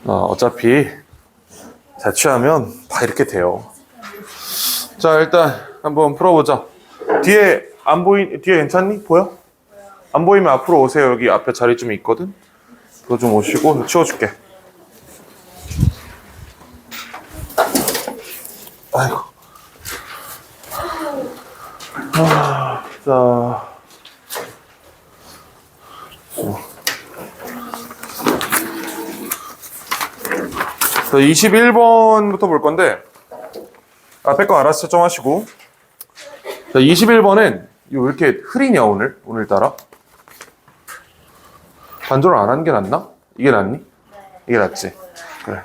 어차피 자취하면 다 이렇게 돼요. 자, 일단 한번 풀어보자. 뒤에 뒤에 괜찮니? 보여? 안 보이면 앞으로 오세요. 여기 앞에 자리 좀 있거든. 그거 좀 오시고 치워줄게. 아이고. 자. 21번부터 볼 건데, 앞에 거 알아서 채점하시고. 자, 21번은 왜 이렇게 흐리냐 오늘따라? 반조를 안 하는 게 낫나? 이게 낫니? 이게 낫지? 그래.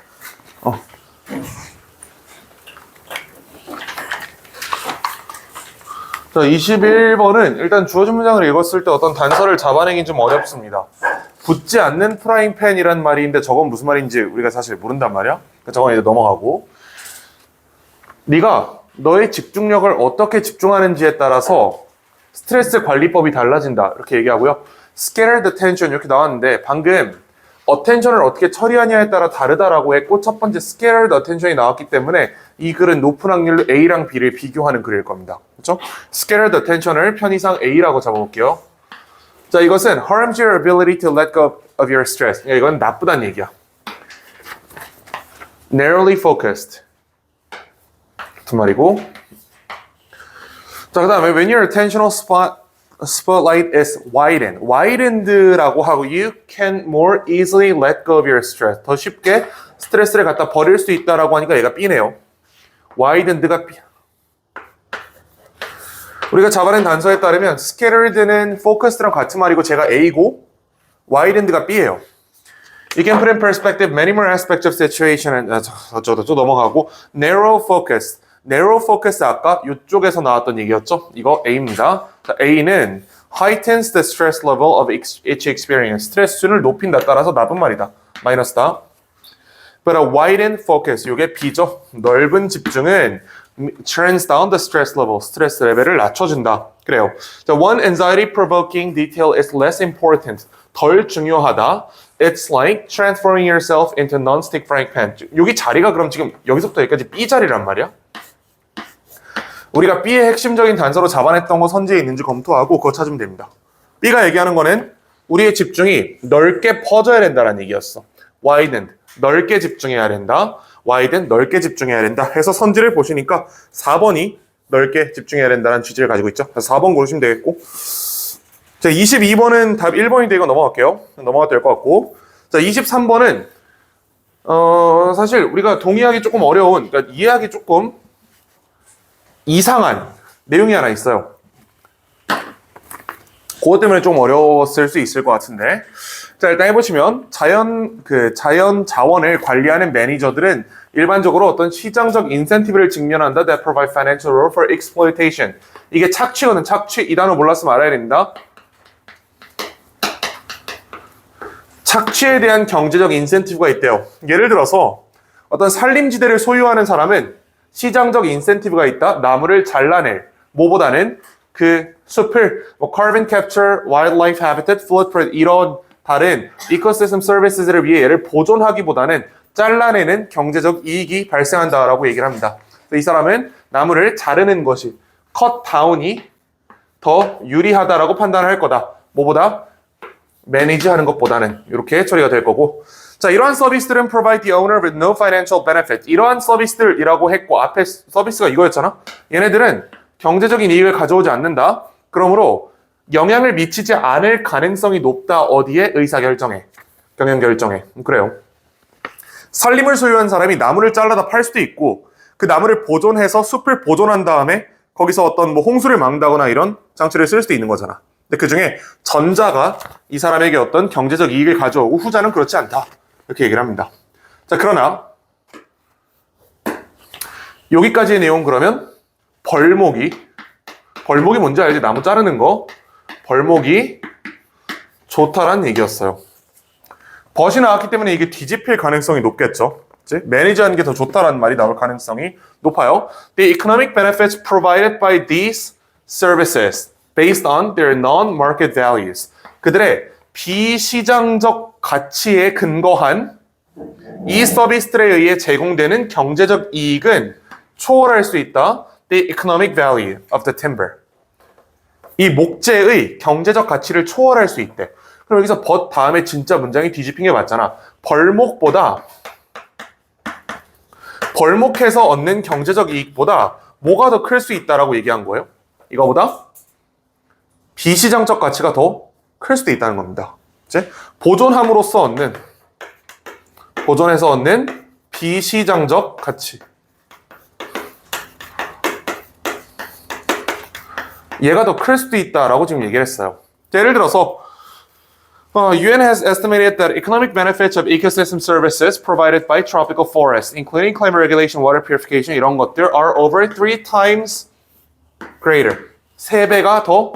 자, 21번은 일단 주어진 문장을 읽었을 때 어떤 단서를 잡아내긴 좀 어렵습니다. 붙지 않는 프라이팬이란 말인데 저건 무슨 말인지 우리가 사실 모른단 말이야. 그러니까 저건 이제 넘어가고. 네가 너의 집중력을 어떻게 집중하는지에 따라서 스트레스 관리법이 달라진다. 이렇게 얘기하고요. Scattered attention 이렇게 나왔는데 방금 attention을 어떻게 처리하냐에 따라 다르다라고 했고 첫 번째 scattered attention이 나왔기 때문에 이 글은 높은 확률로 A랑 B를 비교하는 글일 겁니다. 그렇죠? scattered attention을 편의상 A라고 잡아볼게요. 자, 이것은 harms your ability to let go of your stress. 그러니까 이건 나쁘다는 얘기야. narrowly focused. 같은 말이고. 자, 그 다음에 when your attentional spotlight is widened라고 하고 you can more easily let go of your stress. 더 쉽게 스트레스를 갖다 버릴 수 있다라고 하니까 얘가 B네요. widened가 B. 우리가 잡아낸 단서에 따르면 scattered는 focused랑 같은 말이고 제가 A고 widened가 B예요. You can put in perspective many more aspects of situation. 어쩌고저쩌고 넘어가고 narrow focus 아까 이쪽에서 나왔던 얘기였죠? 이거 A입니다. 자, A는 heightens the stress level of each experience. 스트레스 수준을 높인다. 따라서 나쁜 말이다. 마이너스다. But a widened focus, 이게 B죠. 넓은 집중은 turns down the stress level. 스트레스 레벨을 낮춰준다. 그래요. 자, one anxiety provoking detail is less important. 덜 중요하다. It's like transforming yourself into non-stick frying pan. 여기 자리가 그럼 지금 여기서부터 여기까지 B 자리란 말이야? 우리가 B의 핵심적인 단서로 잡아냈던 거 선지에 있는지 검토하고 그거 찾으면 됩니다. B가 얘기하는 거는 우리의 집중이 넓게 퍼져야 된다는 얘기였어. widened, 넓게 집중해야 된다. widen, 넓게 집중해야 된다. 해서 선지를 보시니까 4번이 넓게 집중해야 된다는 취지를 가지고 있죠. 4번 고르시면 되겠고. 자, 22번은 답 1번인데 이거 넘어갈게요. 넘어가도 될 것 같고. 자, 23번은 사실 우리가 동의하기 조금 어려운, 그러니까 이해하기 조금 이상한 내용이 하나 있어요. 그것 때문에 좀 어려웠을 수 있을 것 같은데. 자, 일단 해보시면 자연 자원을 관리하는 매니저들은 일반적으로 어떤 시장적 인센티브를 직면한다. That provide financial reward for exploitation. 이게 착취거든. 착취. 이 단어 몰랐으면 알아야 됩니다. 착취에 대한 경제적 인센티브가 있대요. 예를 들어서 어떤 산림지대를 소유하는 사람은 시장적 인센티브가 있다. 나무를 잘라낼. 뭐보다는 그 숲을 carbon capture, wildlife habitat, flood prevention 이런 다른 이코시스템 서비스들을 위해 얘를 보존하기보다는 잘라내는 경제적 이익이 발생한다라고 얘기를 합니다. 이 사람은 나무를 자르는 것이 컷 다운이 더 유리하다라고 판단을 할 거다. 뭐보다? 매니지하는 것보다는 이렇게 처리가 될 거고. 자, 이러한 서비스들은 provide the owner with no financial benefit. 이러한 서비스들이라고 했고 앞에 서비스가 이거였잖아. 얘네들은 경제적인 이익을 가져오지 않는다. 그러므로 영향을 미치지 않을 가능성이 높다. 어디에? 의사결정에. 경영결정에. 그래요. 산림을 소유한 사람이 나무를 잘라다 팔 수도 있고 그 나무를 보존해서 숲을 보존한 다음에 거기서 어떤 홍수를 막는다거나 이런 장치를 쓸 수도 있는 거잖아. 근데 그 중에 전자가 이 사람에게 어떤 경제적 이익을 가져오고 후자는 그렇지 않다. 이렇게 얘기를 합니다. 자, 그러나 여기까지의 내용 그러면 벌목이 뭔지 알지? 나무 자르는 거. 벌목이 좋다라는 얘기였어요. 벗이 나왔기 때문에 이게 뒤집힐 가능성이 높겠죠. 그치? 매니저하는 게 더 좋다라는 말이 나올 가능성이 높아요. The economic benefits provided by these services based on their non-market values. 그들의 비시장적 가치에 근거한 이 서비스들에 의해 제공되는 경제적 이익은 초월할 수 있다. The economic value of the timber. 이 목재의 경제적 가치를 초월할 수 있대. 그럼 여기서 but 다음에 진짜 문장이 뒤집힌 게 맞잖아. 벌목해서 얻는 경제적 이익보다 뭐가 더 클 수 있다라고 얘기한 거예요? 이거보다 비시장적 가치가 더 클 수도 있다는 겁니다. 이제 보존해서 얻는 비시장적 가치. 얘가 더 클 수도 있다라고 지금 얘기를 했어요. 예를 들어서 UN has estimated that economic benefits of ecosystem services provided by tropical forests, including climate regulation, water purification 이런 것들 are over 3 times greater. 3배가 더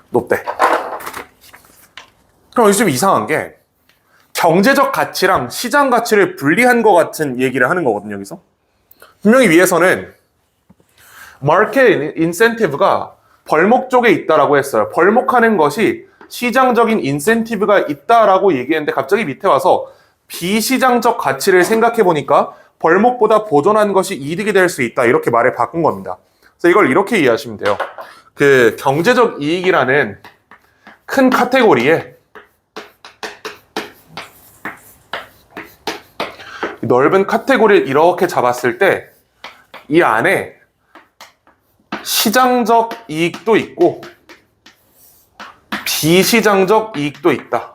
높대. 그럼 여기 좀 이상한 게 경제적 가치랑 시장 가치를 분리한 것 같은 얘기를 하는 거거든요, 여기서. 분명히 위에서는 마켓 인센티브가 벌목 쪽에 있다라고 했어요. 벌목하는 것이 시장적인 인센티브가 있다라고 얘기했는데 갑자기 밑에 와서 비시장적 가치를 생각해 보니까 벌목보다 보존한 것이 이득이 될 수 있다 이렇게 말을 바꾼 겁니다. 그래서 이걸 이렇게 이해하시면 돼요. 그 경제적 이익이라는 큰 카테고리에 넓은 카테고리를 이렇게 잡았을 때 이 안에 시장적 이익도 있고 비시장적 이익도 있다.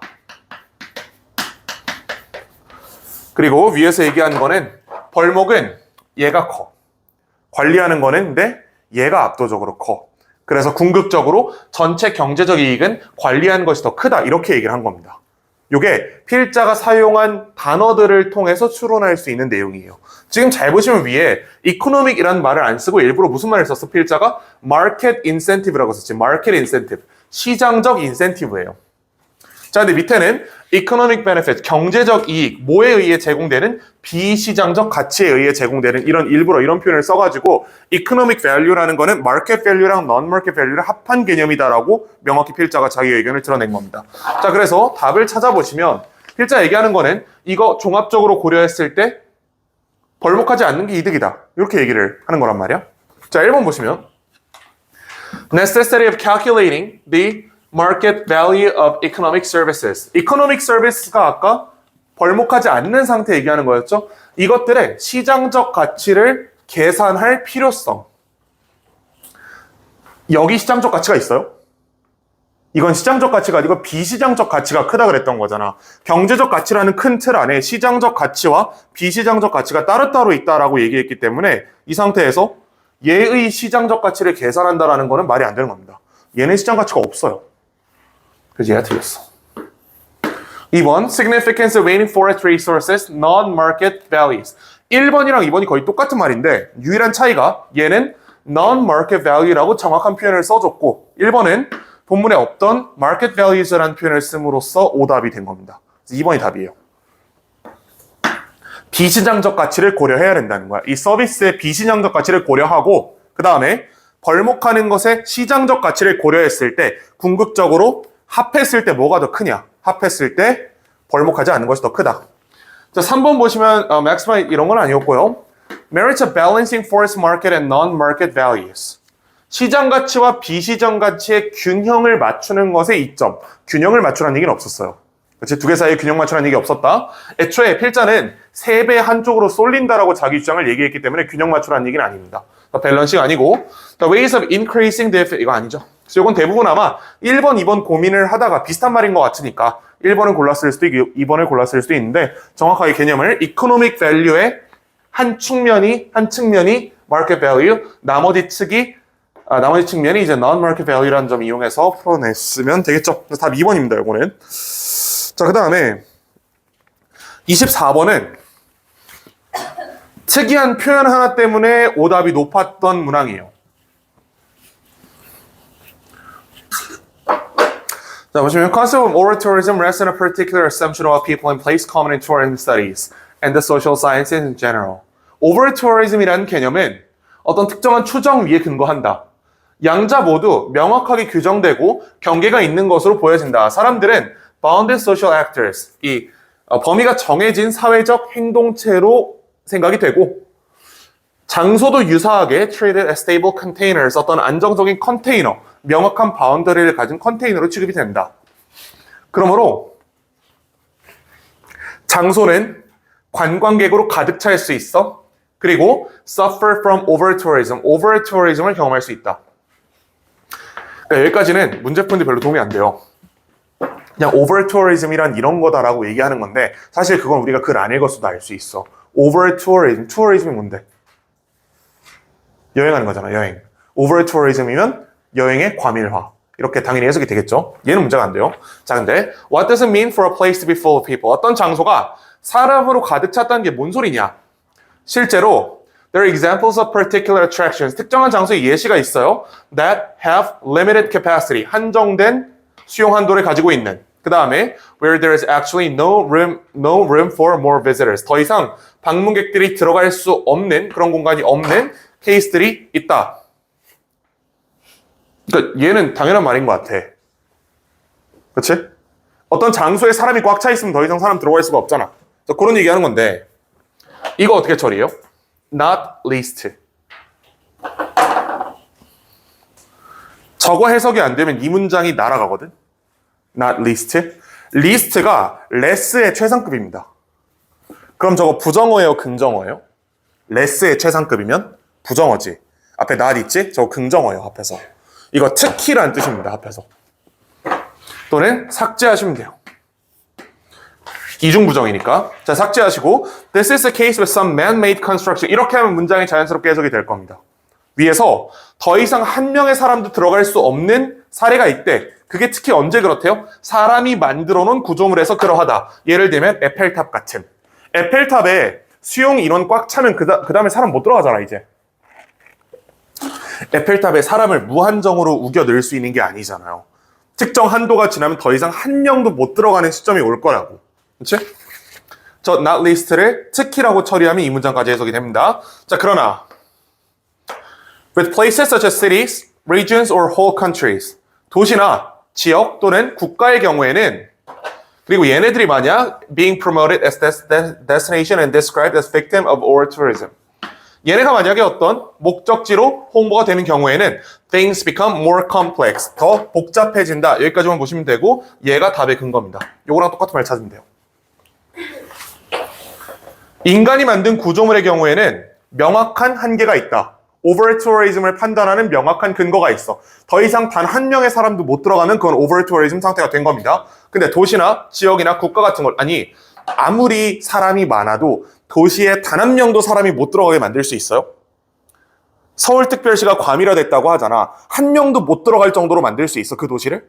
그리고 위에서 얘기한 거는 벌목은 얘가 커. 관리하는 거는 근데 얘가 압도적으로 커. 그래서 궁극적으로 전체 경제적 이익은 관리하는 것이 더 크다. 이렇게 얘기를 한 겁니다. 이게 필자가 사용한 단어들을 통해서 추론할 수 있는 내용이에요. 지금 잘 보시면 위에 economic이라는 말을 안 쓰고 일부러 무슨 말을 썼어? 필자가 market incentive라고 썼지. market incentive. 시장적 인센티브예요. 자, 근데 밑에는 economic benefit, 경제적 이익, 뭐에 의해 제공되는 비시장적 가치에 의해 제공되는 일부러 이런 표현을 써가지고 economic value라는 거는 market value랑 non-market value를 합한 개념이다라고 명확히 필자가 자기 의견을 드러낸 겁니다. 자, 그래서 답을 찾아보시면 필자 얘기하는 거는 이거 종합적으로 고려했을 때 벌목하지 않는 게 이득이다. 이렇게 얘기를 하는 거란 말이야. 자, 1번 보시면 necessity of calculating the market value of economic services. economic services가 아까 벌목하지 않는 상태 얘기하는 거였죠. 이것들의 시장적 가치를 계산할 필요성. 여기 시장적 가치가 있어요? 이건 시장적 가치가 아니고 비시장적 가치가 크다 그랬던 거잖아. 경제적 가치라는 큰 틀 안에 시장적 가치와 비시장적 가치가 따로따로 있다라고 얘기했기 때문에 이 상태에서 얘의 시장적 가치를 계산한다라는 거는 말이 안 되는 겁니다. 얘는 시장 가치가 없어요. 그래서 얘가 틀렸어. 2번, significance of remaining forest resources, non-market values. 1번이랑 2번이 거의 똑같은 말인데 유일한 차이가 얘는 non-market value라고 정확한 표현을 써줬고 1번은 본문에 없던 market values라는 표현을 씀으로써 오답이 된 겁니다. 그래서 2번이 답이에요. 비시장적 가치를 고려해야 된다는 거야. 이 서비스의 비시장적 가치를 고려하고 그 다음에 벌목하는 것의 시장적 가치를 고려했을 때 궁극적으로 합했을 때 뭐가 더 크냐? 합했을 때 벌목하지 않는 것이 더 크다. 자, 3번 보시면 maximize 이런 건 아니었고요. merits of balancing forest market and non-market values. 시장 가치와 비시장 가치의 균형을 맞추는 것의 이점. 균형을 맞추라는 얘기는 없었어요. 그렇지? 두 개 사이에 균형 맞추라는 얘기 없었다. 애초에 필자는 3배 한쪽으로 쏠린다라고 자기 주장을 얘기했기 때문에 균형 맞추라는 얘기는 아닙니다. 밸런스가 아니고 the ways of increasing the effect 이거 아니죠. 그래서 이건 대부분 아마 1번, 2번 고민을 하다가 비슷한 말인 것 같으니까 1번을 골랐을 수도 있고 2번을 골랐을 수도 있는데 정확하게 개념을 economic value의 한 측면이 market value, 나머지 측면이 이제 non-market value라는 점 이용해서 풀어냈으면 되겠죠. 그래서 답 2번입니다, 이거는. 자, 그 다음에 24번은 특이한 표현 하나 때문에 오답이 높았던 문항이에요. 자, 보시면 concept of oral tourism rests on a particular assumption of people and place common in tourism studies and the social sciences in general. oral tourism이라는 개념은 어떤 특정한 추정 위에 근거한다. 양자 모두 명확하게 규정되고 경계가 있는 것으로 보여진다. 사람들은 bounded social actors, 이 범위가 정해진 사회적 행동체로 생각이 되고 장소도 유사하게 treated as stable containers, 어떤 안정적인 컨테이너, 명확한 바운더리를 가진 컨테이너로 취급이 된다. 그러므로 장소는 관광객으로 가득 찰 수 있어. 그리고 suffer from over-tourism, over-tourism을 경험할 수 있다. 그러니까 여기까지는 문제풀인데 별로 도움이 안 돼요. 그냥 over-tourism이란 이런 거다라고 얘기하는 건데 사실 그건 우리가 글 안 읽었어도 알 수 있어. over-tourism, tourism이 뭔데? 여행하는 거잖아, 여행. over-tourism이면 여행의 과밀화. 이렇게 당연히 해석이 되겠죠? 얘는 문제가 안 돼요. 자, 근데 what does it mean for a place to be full of people? 어떤 장소가 사람으로 가득 찼다는 게 뭔 소리냐? 실제로 there are examples of particular attractions. 특정한 장소에 예시가 있어요. that have limited capacity. 한정된 수용 한도를 가지고 있는. 그 다음에 where there is actually no room for more visitors. 더 이상 방문객들이 들어갈 수 없는 그런 공간이 없는 케이스들이 있다. 그러니까 얘는 당연한 말인 것 같아. 그렇지? 어떤 장소에 사람이 꽉 차 있으면 더 이상 사람 들어갈 수가 없잖아. 그런 얘기하는 건데 이거 어떻게 처리해요? Not least. 저거 해석이 안 되면 이 문장이 날아가거든. Not least. least가 less의 최상급입니다. 그럼 저거 부정어예요, 긍정어예요? less의 최상급이면 부정어지. 앞에 not 있지? 저거 긍정어예요, 앞에서. 이거 특히란 뜻입니다, 앞에서. 또는 삭제하시면 돼요. 이중부정이니까. 자, 삭제하시고 This is a case with some man-made construction. 이렇게 하면 문장이 자연스럽게 해석이 될 겁니다. 위에서 더 이상 한 명의 사람도 들어갈 수 없는 사례가 있대. 그게 특히 언제 그렇대요? 사람이 만들어 놓은 구조물에서 그러하다. 예를 들면 에펠탑 같은. 에펠탑에 수용 인원 꽉 차면 그 다음에 사람 못 들어가잖아, 이제. 에펠탑에 사람을 무한정으로 우겨 넣을 수 있는 게 아니잖아요. 특정 한도가 지나면 더 이상 한 명도 못 들어가는 시점이 올 거라고. 그렇지? 저 not least를 특히라고 처리하면 이 문장까지 해석이 됩니다. 자, 그러나 with places such as cities, regions or whole countries, 도시나 지역 또는 국가의 경우에는 그리고 얘네들이 만약 being promoted as destination and described as victim of over-tourism. 얘네가 만약에 어떤 목적지로 홍보가 되는 경우에는 things become more complex. 더 복잡해진다. 여기까지만 보시면 되고 얘가 답의 근거입니다. 요거랑 똑같은 말 찾으면 돼요. 인간이 만든 구조물의 경우에는 명확한 한계가 있다. over-tourism을 판단하는 명확한 근거가 있어. 더 이상 단 한 명의 사람도 못 들어가는 그건 over-tourism 상태가 된 겁니다. 근데 도시나 지역이나 국가 같은 걸 아니 아무리 사람이 많아도 도시에 단 한 명도 사람이 못 들어가게 만들 수 있어요? 서울특별시가 과밀화됐다고 하잖아. 한 명도 못 들어갈 정도로 만들 수 있어, 그 도시를?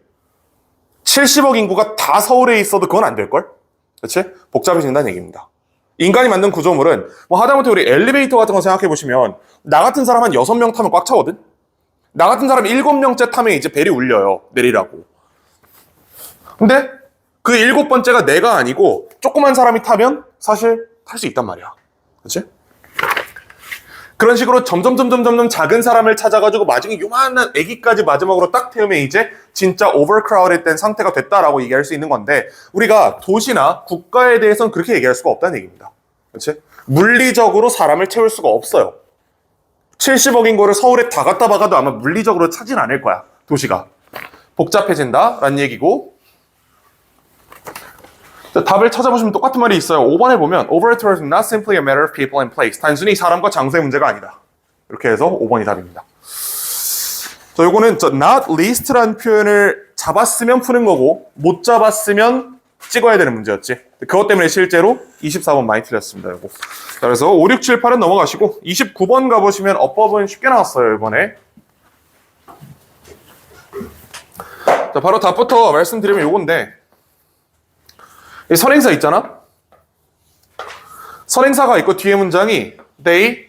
70억 인구가 다 서울에 있어도 그건 안 될걸? 그렇지? 복잡해진다는 얘기입니다. 인간이 만든 구조물은 뭐 하다못해 우리 엘리베이터 같은 거 생각해 보시면 나 같은 사람 한 6명 타면 꽉 차거든? 나 같은 사람 7명째 타면 이제 벨이 울려요. 내리라고. 근데 그 7번째가 내가 아니고 조그만 사람이 타면 사실 탈 수 있단 말이야. 그렇지? 그런 식으로 점점 작은 사람을 찾아가지고 나중에 요만한 애기까지 마지막으로 딱 태우면 이제 진짜 overcrowded 된 상태가 됐다라고 얘기할 수 있는 건데 우리가 도시나 국가에 대해서는 그렇게 얘기할 수가 없다는 얘기입니다. 그렇지? 물리적으로 사람을 채울 수가 없어요. 70억 인구를 서울에 다 갖다 박아도 아마 물리적으로 차진 않을 거야. 도시가. 복잡해진다라는 얘기고 답을 찾아보시면 똑같은 말이 있어요. 5번에 보면 over-tourism not simply a matter of people and place. 단순히 사람과 장소의 문제가 아니다. 이렇게 해서 5번이 답입니다. 자, 요거는 not least라는 표현을 잡았으면 푸는 거고 못 잡았으면 찍어야 되는 문제였지. 그것 때문에 실제로 24번 많이 틀렸습니다. 요거. 자, 그래서 5, 6, 7, 8은 넘어가시고 29번 가보시면 어법은 쉽게 나왔어요. 이번에. 자, 바로 답부터 말씀드리면 요건데 이 선행사 있잖아? 선행사가 있고 뒤에 문장이 they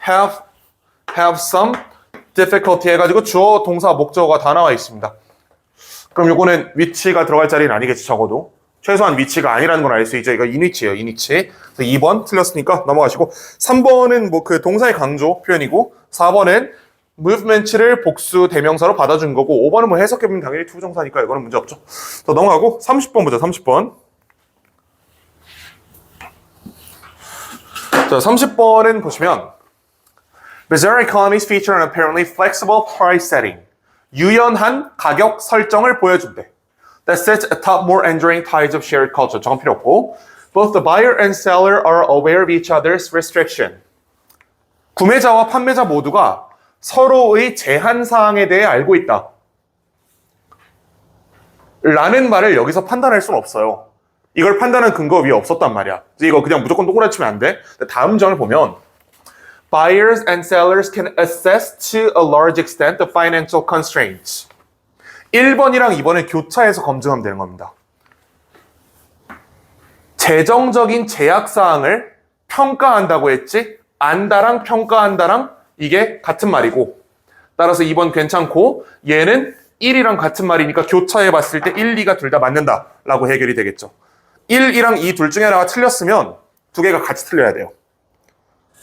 have some difficulty 해가지고 주어, 동사, 목적어가 다 나와 있습니다. 그럼 요거는 위치가 들어갈 자리는 아니겠지, 적어도. 최소한 위치가 아니라는 걸 알 수 있죠. 이거 인위치예요, 인위치. 그래서 2번 틀렸으니까 넘어가시고 3번은 뭐 그 동사의 강조 표현이고 4번은 movement를 복수 대명사로 받아준 거고 5번은 뭐 해석해보면 당연히 투부정사니까 이거는 문제 없죠. 더 넘어가고 30번 보자, 30번. 자, 30번은 보시면 Bizarre economies feature an apparently flexible price setting. 유연한 가격 설정을 보여준대. That sets atop more enduring ties of shared culture. 저건 필요 없고. Both the buyer and seller are aware of each other's restriction. 구매자와 판매자 모두가 서로의 제한 사항에 대해 알고 있다. 라는 말을 여기서 판단할 수는 없어요. 이걸 판단한 근거 위에 없었단 말이야. 이거 그냥 무조건 동그라미 치면 안 돼. 다음 장을 보면 Buyers and sellers can assess to a large extent the financial constraints. 1번이랑 2번을 교차해서 검증하면 되는 겁니다. 재정적인 제약사항을 평가한다고 했지 안다랑 평가한다랑 이게 같은 말이고 따라서 2번 괜찮고 얘는 1이랑 같은 말이니까 교차해 봤을 때 1, 2가 둘 다 맞는다 라고 해결이 되겠죠. 1이랑 2 둘 중에 하나가 틀렸으면 두 개가 같이 틀려야 돼요.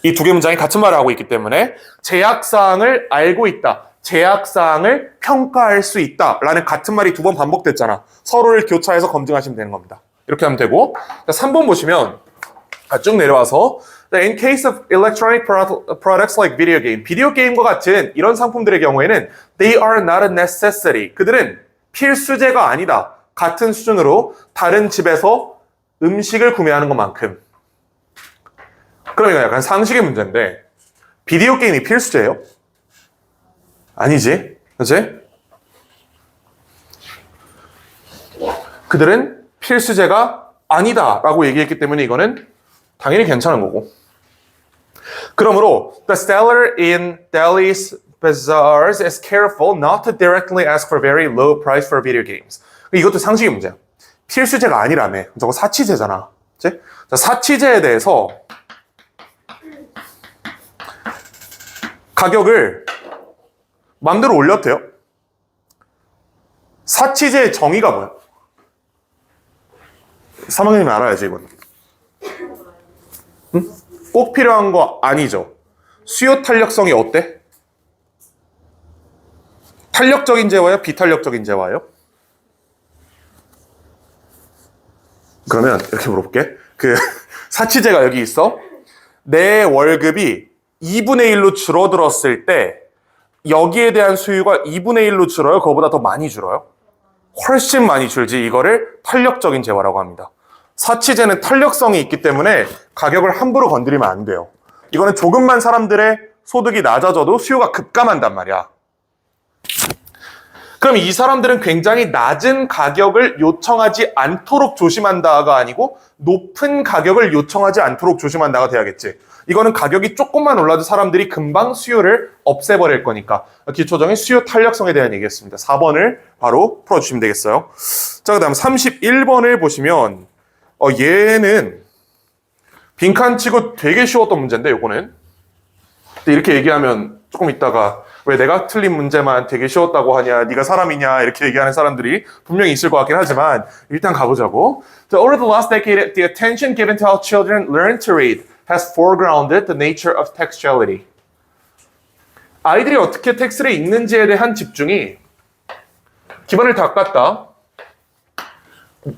이 두 개 문장이 같은 말을 하고 있기 때문에 제약사항을 알고 있다. 제약사항을 평가할 수 있다. 라는 같은 말이 두 번 반복됐잖아. 서로를 교차해서 검증하시면 되는 겁니다. 이렇게 하면 되고 3번 보시면 쭉 내려와서 In case of electronic products like video game, 비디오 게임과 같은 이런 상품들의 경우에는 they are not a necessity. 그들은 필수제가 아니다. 같은 수준으로 다른 집에서 음식을 구매하는 것만큼. 그럼 이거 약간 상식의 문제인데 비디오 게임이 필수제예요? 아니지. 그치? 그들은 필수제가 아니다 라고 얘기했기 때문에 이거는 당연히 괜찮은 거고. 그러므로 the seller in Delhi's bazaars is careful not to directly ask for very low price for video games. 이것도 상식의 문제야. 필수제가 아니라며. 저거 사치제잖아. 그치? 자, 사치제에 대해서 가격을 마음대로 올려도 돼요? 사치제의 정의가 뭐야? 3학년이면 알아야지 이건. 응? 꼭 필요한 거 아니죠. 수요 탄력성이 어때? 탄력적인 재화요? 비탄력적인 재화요? 그러면 이렇게 물어볼게. 사치제가 여기 있어. 내 월급이 2분의 1로 줄어들었을 때 여기에 대한 수요가 2분의 1로 줄어요? 그거보다 더 많이 줄어요? 훨씬 많이 줄지. 이거를 탄력적인 재화라고 합니다. 사치제는 탄력성이 있기 때문에 가격을 함부로 건드리면 안 돼요. 이거는 조금만 사람들의 소득이 낮아져도 수요가 급감한단 말이야. 그럼 이 사람들은 굉장히 낮은 가격을 요청하지 않도록 조심한다가 아니고 높은 가격을 요청하지 않도록 조심한다가 돼야겠지. 이거는 가격이 조금만 올라도 사람들이 금방 수요를 없애버릴 거니까 기초적인 수요 탄력성에 대한 얘기였습니다. 4번을 바로 풀어주시면 되겠어요. 자, 그 다음 31번을 보시면 얘는 빈칸치고 되게 쉬웠던 문제인데 요거는 근데 이렇게 얘기하면 조금 있다가 왜 내가 틀린 문제만 되게 쉬웠다고 하냐, 네가 사람이냐 이렇게 얘기하는 사람들이 분명히 있을 것 같긴 하지만 일단 가보자고. So, over the last decade, the attention given to how children learn to read has foregrounded the nature of textuality. 아이들이 어떻게 텍스트를 읽는지에 대한 집중이 기반을 닦았다.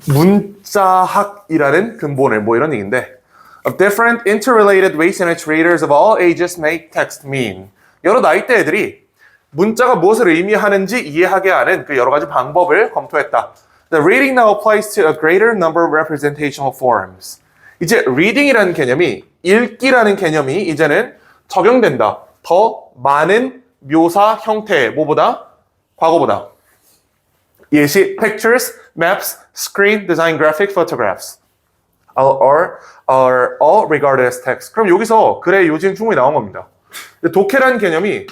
문자학이라는 근본을 뭐 이런 얘기인데 of different interrelated ways in which readers of all ages make text mean. 여러 나이대 애들이 문자가 무엇을 의미하는지 이해하게 하는 그 여러 가지 방법을 검토했다. The reading now applies to a greater number of representational forms. 이제 reading이라는 개념이 읽기라는 개념이 이제는 적용된다. 더 많은 묘사 형태의 뭐보다? 과거보다. 예시, pictures, maps, screen, design, graphic, photographs are all regarded as text. 그럼 여기서 글의 요지는 충분히 나온 겁니다. 독해라는 개념이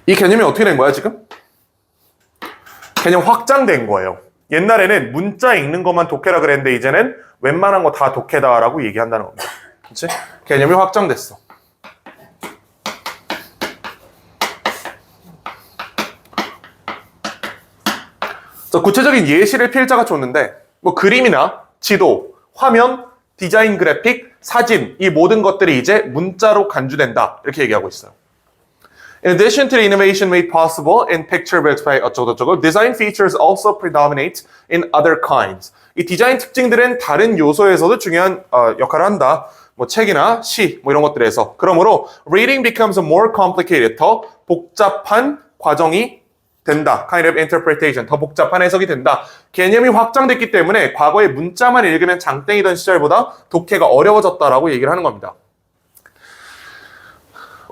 이 개념이 어떻게 된 거야 지금? 개념 확장된 거예요. 옛날에는 문자 읽는 것만 독해라 그랬는데 이제는 웬만한 거 다 독해다라고 얘기한다는 겁니다. 그렇지? 개념이 확장됐어. 자, 구체적인 예시를 필자가 줬는데 뭐 그림이나 지도, 화면, 디자인 그래픽, 사진 이 모든 것들이 이제 문자로 간주된다 이렇게 얘기하고 있어요. In addition to the innovation made possible in picture books by 어쩌고저쩌고, design features also predominate in other kinds. 이 디자인 특징들은 다른 요소에서도 중요한 역할을 한다. 뭐 책이나 시, 뭐 이런 것들에서. 그러므로 reading becomes more complicated. 더 복잡한 과정이 된다. kind of interpretation. 더 복잡한 해석이 된다. 개념이 확장됐기 때문에 과거에 문자만 읽으면 장땡이던 시절보다 독해가 어려워졌다라고 얘기를 하는 겁니다.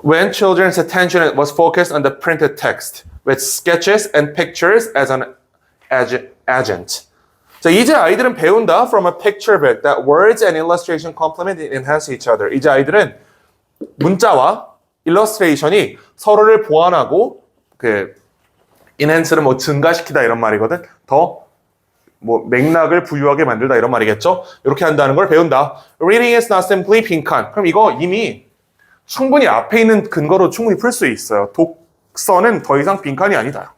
When children's attention was focused on the printed text with sketches and pictures as an agent. 자, 이제 아이들은 배운다 from a picture book that words and illustration complement and enhance each other. 이제 아이들은 문자와 일러스트레이션이 서로를 보완하고 enhance는 뭐 증가시키다 이런 말이거든. 더 뭐 맥락을 부유하게 만들다 이런 말이겠죠. 이렇게 한다는 걸 배운다. Reading is not simply 빈칸. 그럼 이거 이미 충분히 앞에 있는 근거로 충분히 풀 수 있어요. 독서는 더 이상 빈칸이 아니다.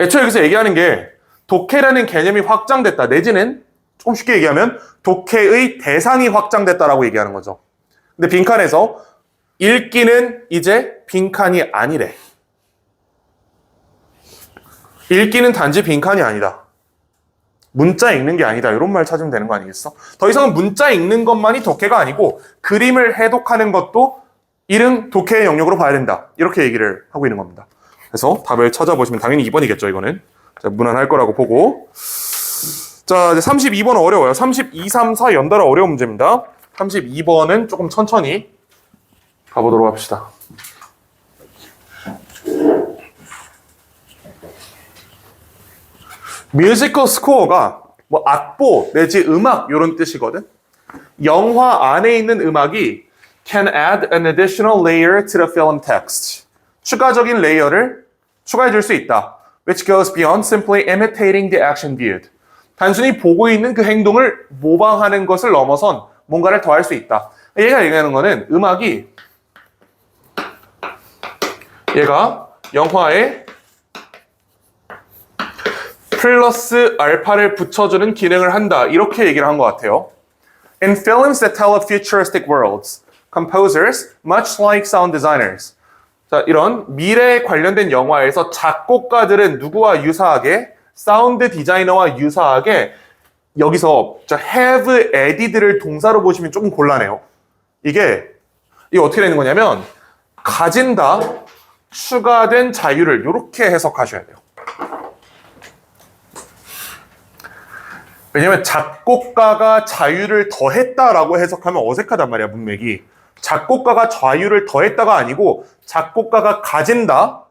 애초에 여기서 얘기하는 게 독해라는 개념이 확장됐다. 내지는 조금 쉽게 얘기하면 독해의 대상이 확장됐다라고 얘기하는 거죠. 근데 빈칸에서 읽기는 이제 빈칸이 아니래. 읽기는 단지 빈칸이 아니다. 문자 읽는 게 아니다. 이런 말 찾으면 되는 거 아니겠어? 더 이상은 문자 읽는 것만이 독해가 아니고 그림을 해독하는 것도 이른 독해의 영역으로 봐야 된다. 이렇게 얘기를 하고 있는 겁니다. 그래서 답을 찾아보시면 당연히 2번이겠죠, 이거는. 자, 무난할 거라고 보고. 자, 이제 32번 어려워요. 32, 3, 4 연달아 어려운 문제입니다. 32번은 조금 천천히 가보도록 합시다. 뮤지컬 스코어가 뭐 악보 내지 음악 이런 뜻이거든. 영화 안에 있는 음악이 can add an additional layer to the film text. 추가적인 레이어를 추가해 줄 수 있다. Which goes beyond simply imitating the action viewed. 단순히 보고 있는 그 행동을 모방하는 것을 넘어선 뭔가를 더할 수 있다. 얘가 얘기하는 거는 음악이 얘가 영화에 플러스 알파를 붙여주는 기능을 한다. 이렇게 얘기를 한 것 같아요. In films that tell of futuristic worlds, composers, much like sound designers. 자, 이런 미래에 관련된 영화에서 작곡가들은 누구와 유사하게, 사운드 디자이너와 유사하게 여기서 have added를 동사로 보시면 조금 곤란해요. 이게 어떻게 되는 거냐면 가진다, 추가된 자유를 이렇게 해석하셔야 돼요. 왜냐면 작곡가가 자유를 더했다라고 해석하면 어색하단 말이야, 문맥이. 작곡가가 자유를 더했다가 아니고 작곡가가 가진다,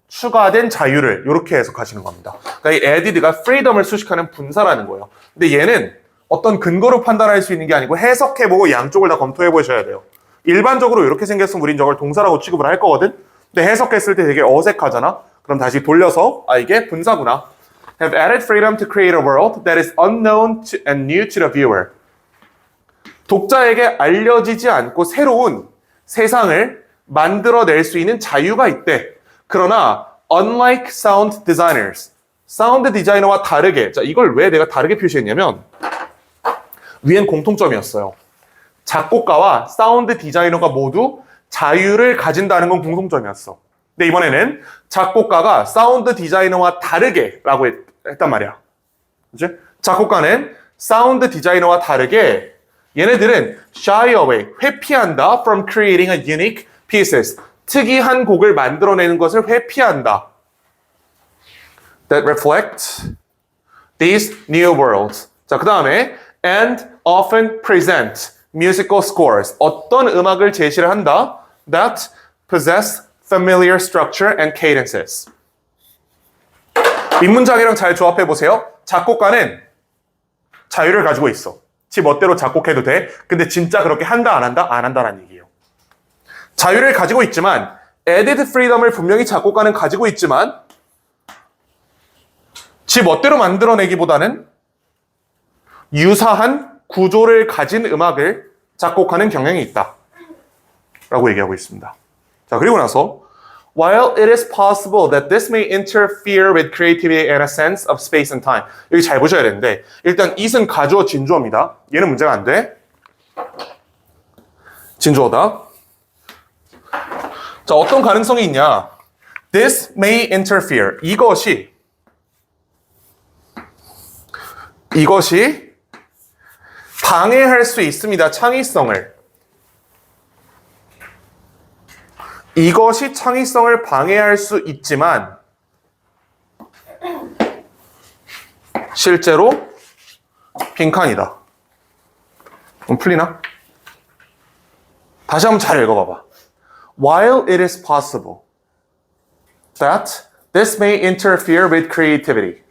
추가된 자유를 이렇게 해석하시는 겁니다. 그러니까 이 added가 freedom을 수식하는 분사라는 거예요. 근데 얘는 어떤 근거로 판단할 수 있는 게 아니고 해석해보고 양쪽을 다 검토해보셔야 돼요. 일반적으로 이렇게 생겼으면 우린 저걸 동사라고 취급을 할 거거든? 근데 해석했을 때 되게 어색하잖아? 그럼 다시 돌려서 이게 분사구나. Have added freedom to create a world that is unknown and new to the viewer. 독자에게 알려지지 않고 새로운 세상을 만들어낼 수 있는 자유가 있대. 그러나 unlike sound designers, 사운드 디자이너와 다르게, 자, 이걸 왜 내가 다르게 표시했냐면 위엔 공통점이었어요. 작곡가와 사운드 디자이너가 모두 자유를 가진다는 건 공통점이었어. 근데 이번에는 작곡가가 사운드 디자이너와 다르게 라고 했단 말이야. 그치? 작곡가는 사운드 디자이너와 다르게 얘네들은 shy away, 회피한다 from creating a unique pieces. 특이한 곡을 만들어내는 것을 회피한다. That reflect these new worlds. 자, 그 다음에 and often present musical scores. 어떤 음악을 제시를 한다. That possess familiar structure and cadences. 윗문장이랑 잘 조합해 보세요. 작곡가는 자유를 가지고 있어. 지 멋대로 작곡해도 돼. 근데 진짜 그렇게 한다 안 한다? 안 한다라는 얘기예요. 자유를 가지고 있지만 added freedom을 분명히 작곡가는 가지고 있지만 지 멋대로 만들어내기보다는 유사한 구조를 가진 음악을 작곡하는 경향이 있다. 라고 얘기하고 있습니다. 자, 그리고 나서 While it is possible that this may interfere with creativity and a sense of space and time. 여기 잘 보셔야 되는데 일단 it은 가주어 진주어입니다. 얘는 문제가 안 돼. 진주어다. 자, 어떤 가능성이 있냐? This may interfere. 이것이 이것이 방해할 수 있습니다. 창의성을. 이것이 창의성을 방해할 수 있지만 실제로 빈칸이다. 그럼 풀리나? 다시 한번 잘 읽어봐봐. While it is possible that this may interfere with creativity.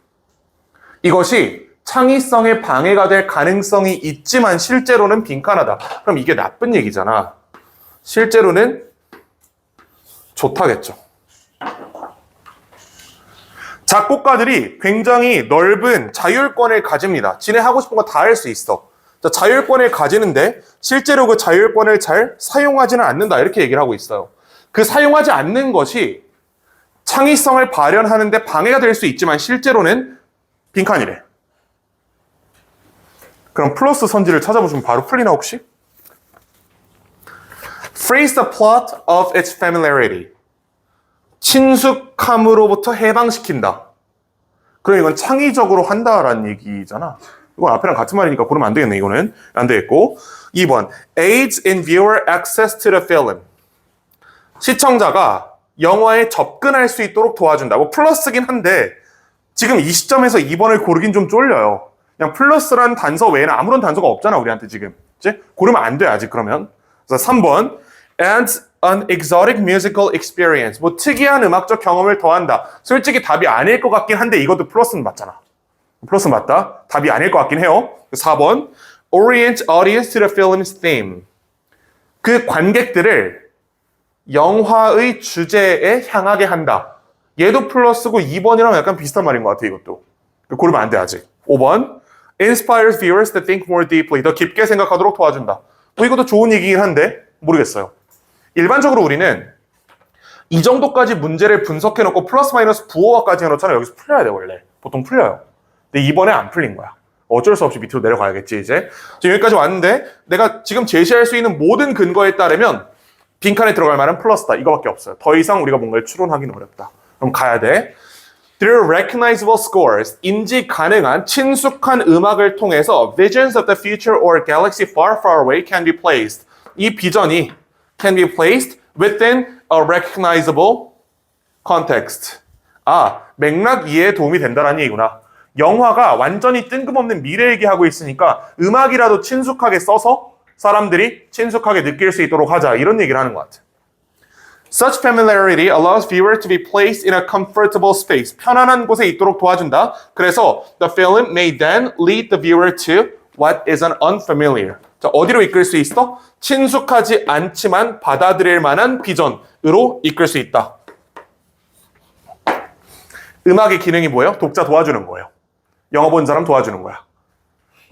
이것이 창의성에 방해가 될 가능성이 있지만 실제로는 빈칸하다. 그럼 이게 나쁜 얘기잖아. 실제로는 좋다겠죠. 작곡가들이 굉장히 넓은 자율권을 가집니다. 지네 하고 싶은 거 다 할 수 있어. 자, 자율권을 가지는데 실제로 그 자율권을 잘 사용하지는 않는다. 이렇게 얘기를 하고 있어요. 그 사용하지 않는 것이 창의성을 발현하는데 방해가 될 수 있지만 실제로는 빈칸이래. 그럼 플러스 선지를 찾아보시면 바로 풀리나 혹시? Phrase the plot of its familiarity. 친숙함으로부터 해방시킨다. 그럼 이건 창의적으로 한다라는 얘기잖아. 이건 앞에랑 같은 말이니까 고르면 안 되겠네. 이거는 안 되겠고. 2번 aids in viewer access to the film. 시청자가 영화에 접근할 수 있도록 도와준다. 뭐 플러스긴 한데 지금 이 시점에서 2번을 고르긴 좀 쫄려요. 그냥 플러스란 단서 외에는 아무런 단서가 없잖아 우리한테 지금. 그치? 고르면 안 돼 아직 그러면. 그래서 3번 adds an exotic musical experience. 뭐 특이한 음악적 경험을 더한다. 솔직히 답이 아닐 것 같긴 한데 이것도 플러스는 맞잖아. 플러스 맞다. 답이 아닐 것 같긴 해요. 4번 orient audience to the film's theme. 그 관객들을 영화의 주제에 향하게 한다. 얘도 플러스고 2번이랑 약간 비슷한 말인 것 같아 이것도. 고르면 안 돼 아직. 5번 inspires viewers to think more deeply. 더 깊게 생각하도록 도와준다. 뭐 이것도 좋은 얘기긴 한데 모르겠어요. 일반적으로 우리는 이 정도까지 문제를 분석해놓고 플러스 마이너스 부호화까지 해놓잖아요. 여기서 풀려야 돼 원래. 보통 풀려요. 근데 이번에 안 풀린 거야. 어쩔 수 없이 밑으로 내려가야겠지 이제. 지금 여기까지 왔는데 내가 지금 제시할 수 있는 모든 근거에 따르면 빈칸에 들어갈 말은 플러스다. 이거밖에 없어요. 더 이상 우리가 뭔가를 추론하기는 어렵다. 그럼 가야 돼. Through recognizable scores, 인지 가능한 친숙한 음악을 통해서 visions of the future or galaxy far, far away can be placed. 이 비전이 can be placed within a recognizable context. 아, 맥락 이해에 도움이 된다는 얘기구나. 영화가 완전히 뜬금없는 미래 얘기하고 있으니까 음악이라도 친숙하게 써서 사람들이 친숙하게 느낄 수 있도록 하자. 이런 얘기를 하는 것 같아. Such familiarity allows viewers to be placed in a comfortable space. 편안한 곳에 있도록 도와준다. 그래서 the film may then lead the viewer to what is an unfamiliar. 자, 어디로 이끌 수 있어? 친숙하지 않지만 받아들일 만한 비전으로 이끌 수 있다. 음악의 기능이 뭐예요? 독자 도와주는 거예요. 영화 본 사람 도와주는 거야.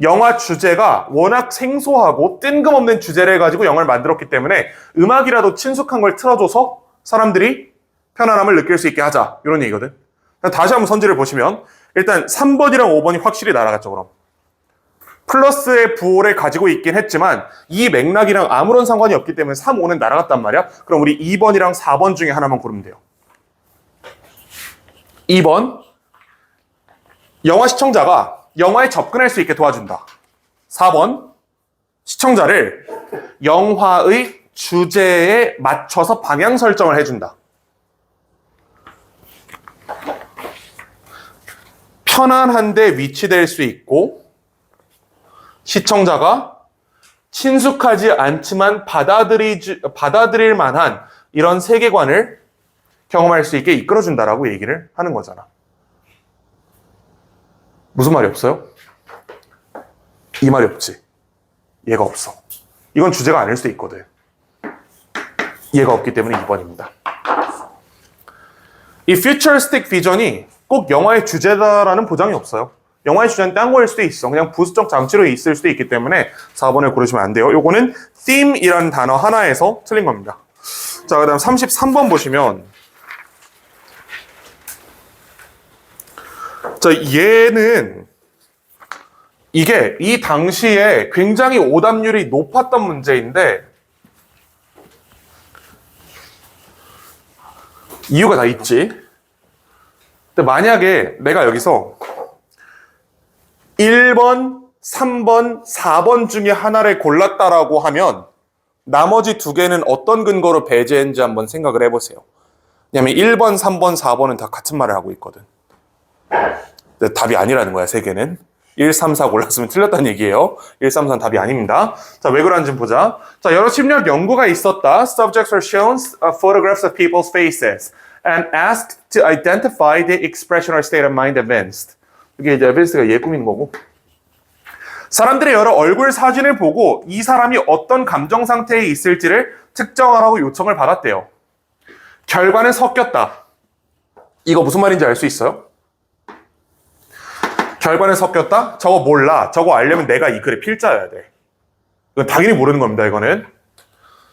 영화 주제가 워낙 생소하고 뜬금없는 주제를 가지고 영화를 만들었기 때문에 음악이라도 친숙한 걸 틀어줘서 사람들이 편안함을 느낄 수 있게 하자. 이런 얘기거든. 다시 한번 선지를 보시면 일단 3번이랑 5번이 확실히 날아갔죠. 그럼 플러스의 부호를 가지고 있긴 했지만 이 맥락이랑 아무런 상관이 없기 때문에 3, 5는 날아갔단 말이야. 그럼 우리 2번이랑 4번 중에 하나만 고르면 돼요. 2번 영화 시청자가 영화에 접근할 수 있게 도와준다. 4번 시청자를 영화의 주제에 맞춰서 방향 설정을 해준다. 편안한데 위치될 수 있고 시청자가 친숙하지 않지만 받아들일 만한 이런 세계관을 경험할 수 있게 이끌어준다라고 얘기를 하는 거잖아. 무슨 말이 없어요? 이 말이 없지. 얘가 없어. 이건 주제가 아닐 수도 있거든. 얘가 없기 때문에 2번입니다. 이 futuristic vision이 꼭 영화의 주제다라는 보장이 없어요. 영화의 주제는 딴 거일 수도 있어. 그냥 부수적 장치로 있을 수도 있기 때문에 4번을 고르시면 안 돼요. 요거는 theme이라는 단어 하나에서 틀린 겁니다. 자, 그 다음 33번 보시면 자, 얘는 이게 이 당시에 굉장히 오답률이 높았던 문제인데 이유가 다 있지. 근데 만약에 내가 여기서 1번, 3번, 4번 중에 하나를 골랐다라고 하면 나머지 두 개는 어떤 근거로 배제했는지 한번 생각을 해보세요. 왜냐면 1번, 3번, 4번은 다 같은 말을 하고 있거든. 답이 아니라는 거야, 세 개는. 1, 3, 4 골랐으면 틀렸다는 얘기예요. 1, 3, 4는 답이 아닙니다. 자, 왜 그런지 좀 보자. 자, 여러 심리학 연구가 있었다. Subjects were shown photographs of people's faces and asked to identify the expression or state of mind evinced. 이게 이제 evince가 얘 꾸미는 거고. 사람들의 여러 얼굴 사진을 보고 이 사람이 어떤 감정 상태에 있을지를 특정하라고 요청을 받았대요. 결과는 섞였다. 이거 무슨 말인지 알 수 있어요? 결과는 섞였다? 저거 몰라. 저거 알려면 내가 이 글에 필자여야 돼. 이건 당연히 모르는 겁니다, 이거는.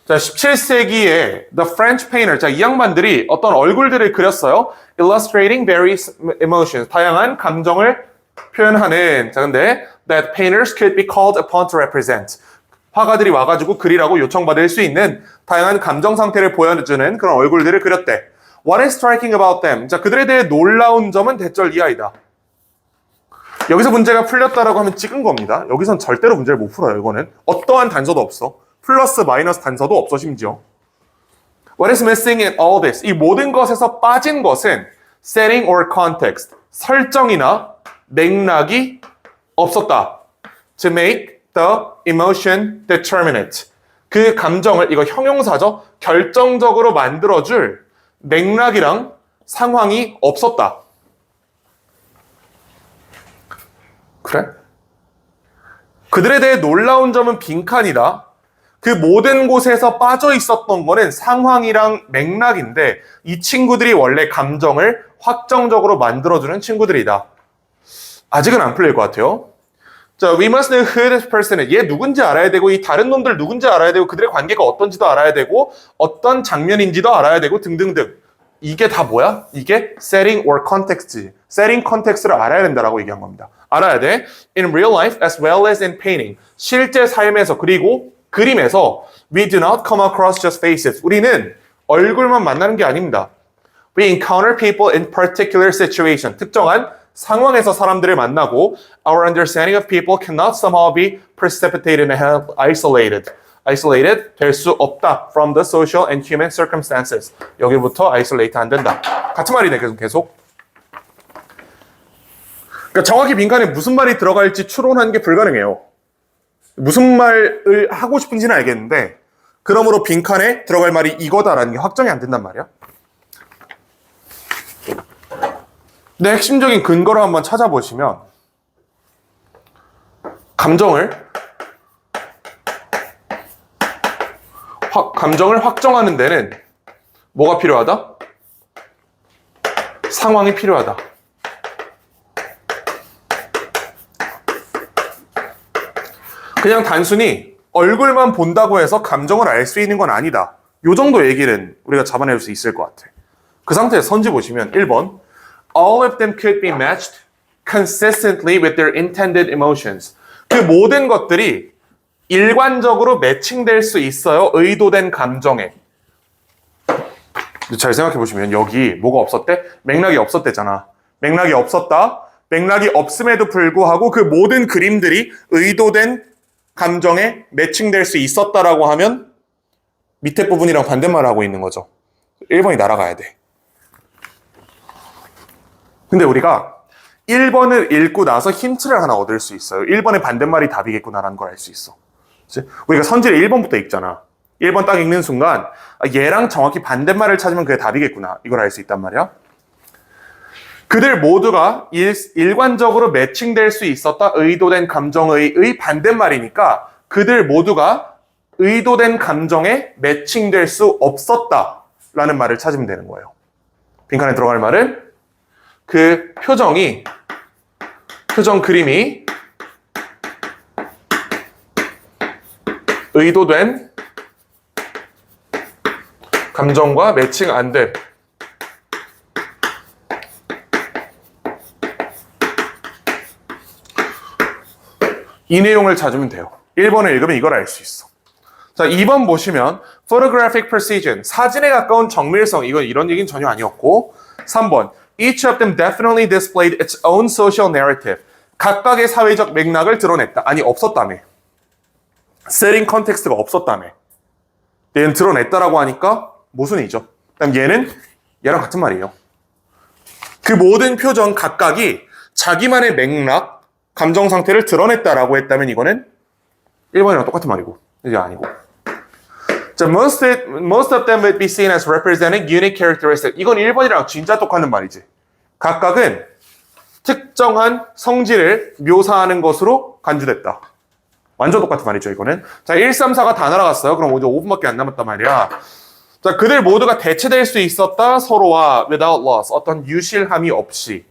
자, 17세기에 The French Painter, 자, 이 양반들이 어떤 얼굴들을 그렸어요. Illustrating various emotions, 다양한 감정을 표현하는. 자, 근데 that painters could be called upon to represent. 화가들이 와가지고 그리라고 요청받을 수 있는 다양한 감정 상태를 보여주는 그런 얼굴들을 그렸대. What is striking about them? 자, 그들에 대해 놀라운 점은 대절 이하이다. 여기서 문제가 풀렸다라고 하면 찍은 겁니다. 여기선 절대로 문제를 못 풀어요, 이거는. 어떠한 단서도 없어. 플러스 마이너스 단서도 없어, 심지어. What is missing in all this? 이 모든 것에서 빠진 것은 setting or context, 설정이나 맥락이 없었다. To make the emotion determinate. 그 감정을, 이거 형용사죠. 결정적으로 만들어줄 맥락이랑 상황이 없었다. 그래? 그들에 대해 놀라운 점은 빈칸이다. 그 모든 곳에서 빠져 있었던 거는 상황이랑 맥락인데 이 친구들이 원래 감정을 확정적으로 만들어주는 친구들이다. 아직은 안 풀릴 것 같아요. 자, we must know who this person is. 얘 누군지 알아야 되고 이 다른 놈들 누군지 알아야 되고 그들의 관계가 어떤지도 알아야 되고 어떤 장면인지도 알아야 되고 등등등. 이게 다 뭐야? 이게 setting or context. setting context를 알아야 된다라고 얘기한 겁니다. 알아야 돼. In real life as well as in painting. 실제 삶에서 그리고 그림에서 we do not come across just faces. 우리는 얼굴만 만나는 게 아닙니다. We encounter people in particular situation. 특정한 상황에서 사람들을 만나고 our understanding of people cannot somehow be precipitated and isolated. isolated 될 수 없다. from the social and human circumstances. 여기부터 isolate 안 된다. 같은 말이네, 계속. 그러니까 정확히 빈칸에 무슨 말이 들어갈지 추론하는 게 불가능해요. 무슨 말을 하고 싶은지는 알겠는데 그러므로 빈칸에 들어갈 말이 이거다라는 게 확정이 안 된단 말이야. 네, 핵심적인 근거를 한번 찾아보시면 감정을 확정하는 데는 뭐가 필요하다? 상황이 필요하다. 그냥 단순히 얼굴만 본다고 해서 감정을 알 수 있는 건 아니다. 요 정도 얘기는 우리가 잡아낼 수 있을 것 같아. 그 상태에서 선지 보시면 1번 All of them could be matched consistently with their intended emotions. 그 모든 것들이 일관적으로 매칭될 수 있어요. 의도된 감정에. 잘 생각해 보시면 여기 뭐가 없었대? 맥락이 없었대잖아. 맥락이 없었다. 맥락이 없음에도 불구하고 그 모든 그림들이 의도된 감정에 매칭될 수 있었다라고 하면 밑에 부분이랑 반대말을 하고 있는 거죠. 1번이 날아가야 돼. 근데 우리가 1번을 읽고 나서 힌트를 하나 얻을 수 있어요. 1번의 반대말이 답이겠구나라는 걸 알 수 있어. 그치? 우리가 선지를 1번부터 읽잖아. 1번 딱 읽는 순간 얘랑 정확히 반대말을 찾으면 그게 답이겠구나. 이걸 알 수 있단 말이야. 그들 모두가 일관적으로 매칭될 수 있었다. 의도된 감정의 반대말이니까 그들 모두가 의도된 감정에 매칭될 수 없었다라는 말을 찾으면 되는 거예요. 빈칸에 들어갈 말은 그 표정 그림이 의도된 감정과 매칭 안 돼. 이 내용을 찾으면 돼요. 1번을 읽으면 이걸 알 수 있어. 자, 2번 보시면 photographic precision, 사진에 가까운 정밀성, 이건 이런 얘기는 전혀 아니었고 3번 Each of them definitely displayed its own social narrative. 각각의 사회적 맥락을 드러냈다. 아니, 없었다며. setting 컨텍스트가 없었다며. 얘는 드러냈다라고 하니까 모순이죠. 그다음 얘는 얘랑 같은 말이에요. 그 모든 표정 각각이 자기만의 맥락, 감정 상태를 드러냈다라고 했다면 이거는 1번이랑 똑같은 말이고 이게 아니고. 자, most of them would be seen as representing unique characteristics. 이건 1번이랑 진짜 똑같은 말이지. 각각은 특정한 성질을 묘사하는 것으로 간주됐다. 완전 똑같은 말이죠, 이거는. 자, 1, 3, 4가 다 날아갔어요. 그럼 이제 5분밖에 안 남았단 말이야. 자, 그들 모두가 대체될 수 있었다. 서로와 without loss. 어떤 유실함이 없이.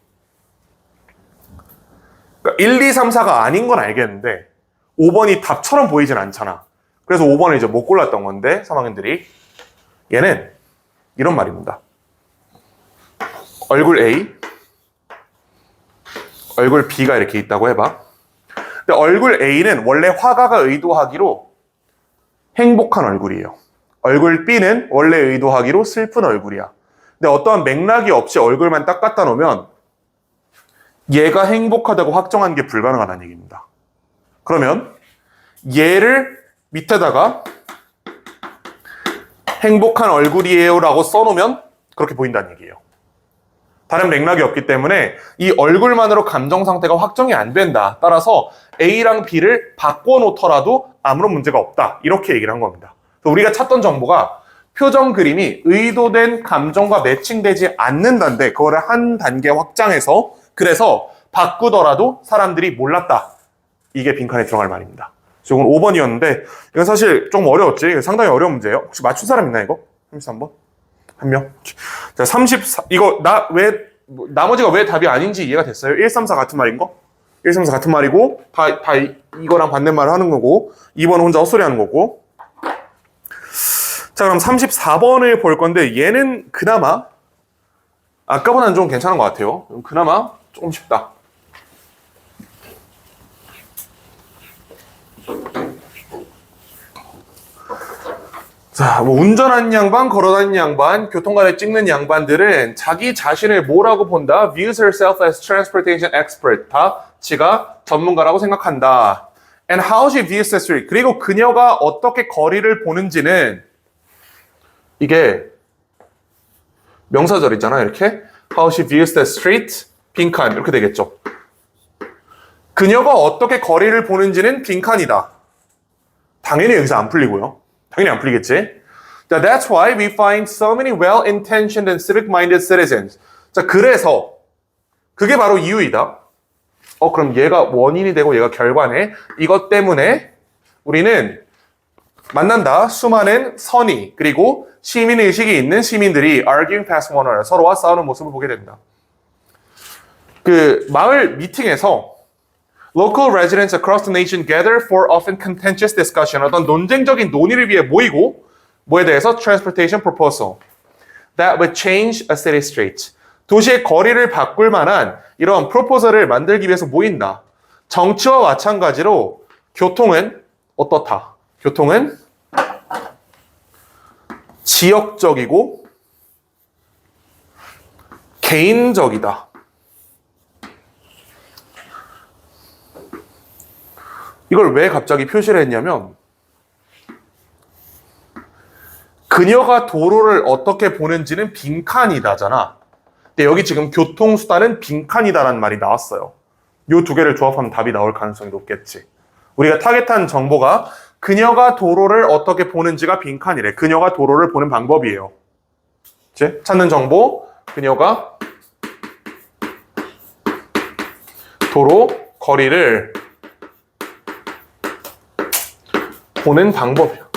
그러니까 1, 2, 3, 4가 아닌 건 알겠는데 5번이 답처럼 보이진 않잖아. 그래서 5번을 이제 못 골랐던 건데 3학년들이. 얘는 이런 말입니다. 얼굴 A, 얼굴 B가 이렇게 있다고 해봐. 근데 얼굴 A는 원래 화가가 의도하기로 행복한 얼굴이에요. 얼굴 B는 원래 의도하기로 슬픈 얼굴이야. 근데 어떠한 맥락이 없이 얼굴만 딱 갖다 놓으면 얘가 행복하다고 확정하는 게 불가능하다는 얘기입니다. 그러면 얘를 밑에다가 행복한 얼굴이에요 라고 써놓으면 그렇게 보인다는 얘기예요. 다른 맥락이 없기 때문에 이 얼굴만으로 감정 상태가 확정이 안 된다. 따라서 A랑 B를 바꿔놓더라도 아무런 문제가 없다. 이렇게 얘기를 한 겁니다. 우리가 찾던 정보가 표정 그림이 의도된 감정과 매칭되지 않는다는데 그거를 한 단계 확장해서 그래서 바꾸더라도 사람들이 몰랐다. 이게 빈칸에 들어갈 말입니다. 이건 5번이었는데 이건 사실 좀 어려웠지. 상당히 어려운 문제예요. 혹시 맞춘 사람 있나 이거? 33번? 한 명? 자, 34 이거 나머지가 왜 답이 아닌지 이해가 됐어요? 1, 3, 4 같은 말인 거? 1, 3, 4 같은 말이고 다 이거랑 반대말을 하는 거고 2번은 혼자 헛소리 하는 거고. 자, 그럼 34번을 볼 건데 얘는 그나마 아까보다는 좀 괜찮은 것 같아요. 그나마 조금 쉽다. 자, 뭐 운전하는 양반, 걸어다니는 양반, 교통카드 찍는 양반들은 자기 자신을 뭐라고 본다? Views herself as transportation expert. 다 지가 전문가라고 생각한다. And how she views the street. 그리고 그녀가 어떻게 거리를 보는지는 이게 명사절이잖아, 이렇게. How she views the street. 빈칸. 이렇게 되겠죠. 그녀가 어떻게 거리를 보는지는 빈칸이다. 당연히 여기서 안 풀리고요. 당연히 안 풀리겠지. 자, that's why we find so many well-intentioned and civic-minded citizens. 자, 그래서 그게 바로 이유이다. 그럼 얘가 원인이 되고 얘가 결과네. 이것 때문에 우리는 만난다. 수많은 선의 그리고 시민의식이 있는 시민들이 arguing past one another. 서로와 싸우는 모습을 보게 된다. 그 마을 미팅에서 Local residents across the nation gather for often contentious discussion. 어떤 논쟁적인 논의를 위해 모이고 뭐에 대해서? Transportation proposal that would change a city street. 도시의 거리를 바꿀 만한 이런 프로포설을 만들기 위해서 모인다. 정치와 마찬가지로 교통은 어떻다? 교통은 지역적이고 개인적이다. 이걸 왜 갑자기 표시를 했냐면 그녀가 도로를 어떻게 보는지는 빈칸이다잖아. 근데 여기 지금 교통수단은 빈칸이다라는 말이 나왔어요. 이 두 개를 조합하면 답이 나올 가능성이 높겠지. 우리가 타겟한 정보가 그녀가 도로를 어떻게 보는지가 빈칸이래. 그녀가 도로를 보는 방법이에요. 그치? 찾는 정보, 그녀가 도로 거리를 보는 방법이야.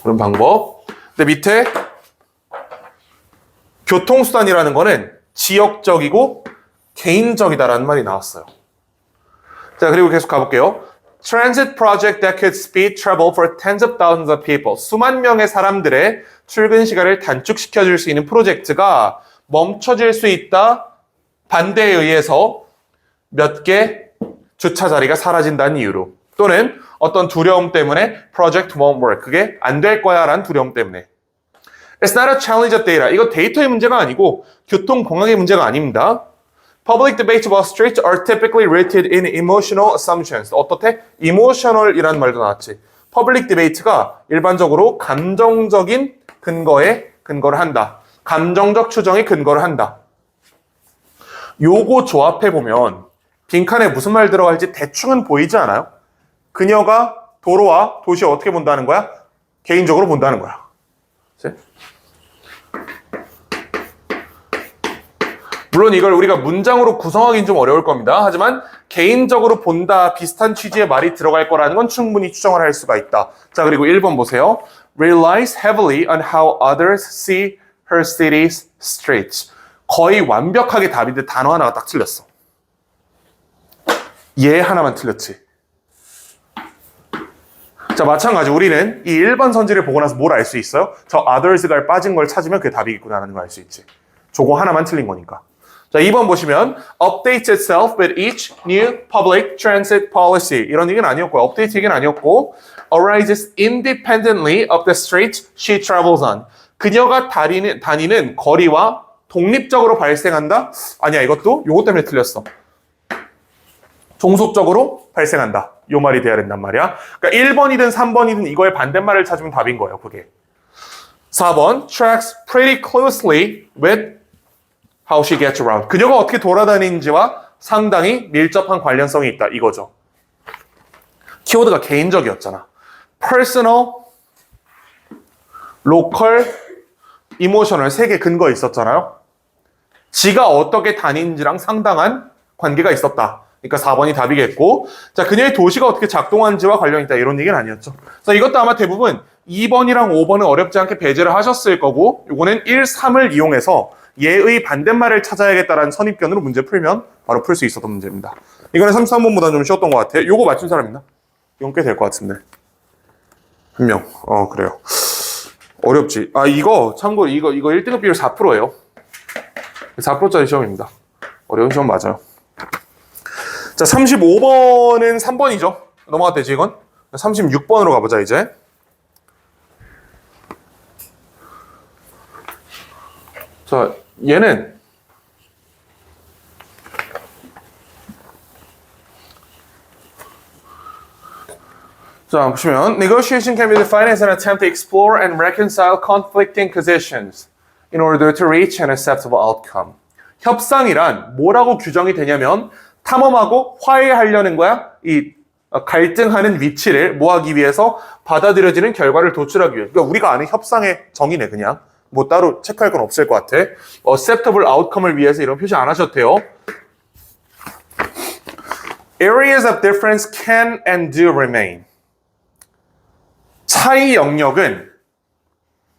보는 방법. 근데 밑에 교통수단이라는 거는 지역적이고 개인적이다라는 말이 나왔어요. 자, 그리고 계속 가볼게요. Transit project that could speed travel for tens of thousands of people. 수만 명의 사람들의 출근 시간을 단축시켜 줄 수 있는 프로젝트가 멈춰질 수 있다. 반대에 의해서 몇 개 주차 자리가 사라진다는 이유로 또는 어떤 두려움 때문에 project won't work. 그게 안 될 거야 라는 두려움 때문에. It's not a challenge of data. 이거 데이터의 문제가 아니고 교통공학의 문제가 아닙니다. Public debates about streets are typically rooted in emotional assumptions. 어떻게? emotional이라는 말도 나왔지. Public debate가 일반적으로 감정적인 근거에 근거를 한다. 감정적 추정에 근거를 한다. 요거 조합해보면 빈칸에 무슨 말 들어갈지 대충은 보이지 않아요? 그녀가 도로와 도시를 어떻게 본다는 거야? 개인적으로 본다는 거야. 물론 이걸 우리가 문장으로 구성하기는 좀 어려울 겁니다. 하지만 개인적으로 본다 비슷한 취지의 말이 들어갈 거라는 건 충분히 추정을 할 수가 있다. 자, 그리고 1번 보세요. Relies heavily on how others see her city's streets. 거의 완벽하게 답인데 단어 하나가 딱 틀렸어. 얘 하나만 틀렸지. 자, 마찬가지 우리는 이 1번 선지를 보고 나서 뭘 알 수 있어요? 저 others가 빠진 걸 찾으면 그게 답이겠구나라는 걸 알 수 있지. 저거 하나만 틀린 거니까. 자, 2번 보시면 updates itself with each new public transit policy. 이런 얘기는 아니었고요. 업데이트 얘기는 아니었고 arises independently of the streets she travels on. 그녀가 다니는 거리와 독립적으로 발생한다? 아니야, 이것도 요것 때문에 틀렸어. 종속적으로 발생한다. 요 말이 돼야 된단 말이야. 그러니까 1번이든 3번이든 이거의 반대말을 찾으면 답인 거예요, 그게. 4번, tracks pretty closely with how she gets around. 그녀가 어떻게 돌아다니는지와 상당히 밀접한 관련성이 있다, 이거죠. 키워드가 개인적이었잖아. personal, local, emotional 세 개 근거 있었잖아요. 지가 어떻게 다니는지랑 상당한 관계가 있었다. 그러니까 4번이 답이겠고, 자, 그녀의 도시가 어떻게 작동하는지와 관련이 있다, 이런 얘기는 아니었죠. 그래서 이것도 아마 대부분 2번이랑 5번은 어렵지 않게 배제를 하셨을 거고, 요거는 1, 3을 이용해서 얘의 반대말을 찾아야겠다라는 선입견으로 문제 풀면 바로 풀 수 있었던 문제입니다. 이거는 33번보다는 좀 쉬웠던 것 같아요. 요거 맞춘 사람 있나? 이건 꽤 될 것 같은데. 한 명. 그래요. 어렵지. 아, 이거 참고로 이거 1등급 비율 4%예요. 4%짜리 시험입니다. 어려운 시험 맞아요. 자, 35번은 3번이죠. 넘어가도 되지, 이건? 36번으로 가보자, 이제. 자, 얘는 자, 보시면 negotiation can be defined as an attempt to explore and reconcile conflicting positions in order to reach an acceptable outcome. 협상이란 뭐라고 규정이 되냐면 탐험하고 화해하려는 거야. 이 갈등하는 위치를 뭐하기 위해서 받아들여지는 결과를 도출하기 위해. 그러니까 우리가 아는 협상의 정의네, 그냥. 뭐 따로 체크할 건 없을 것 같아. acceptable outcome을 위해서 이런 표시 안 하셔도 돼요. Areas of difference can and do remain. 차이 영역은,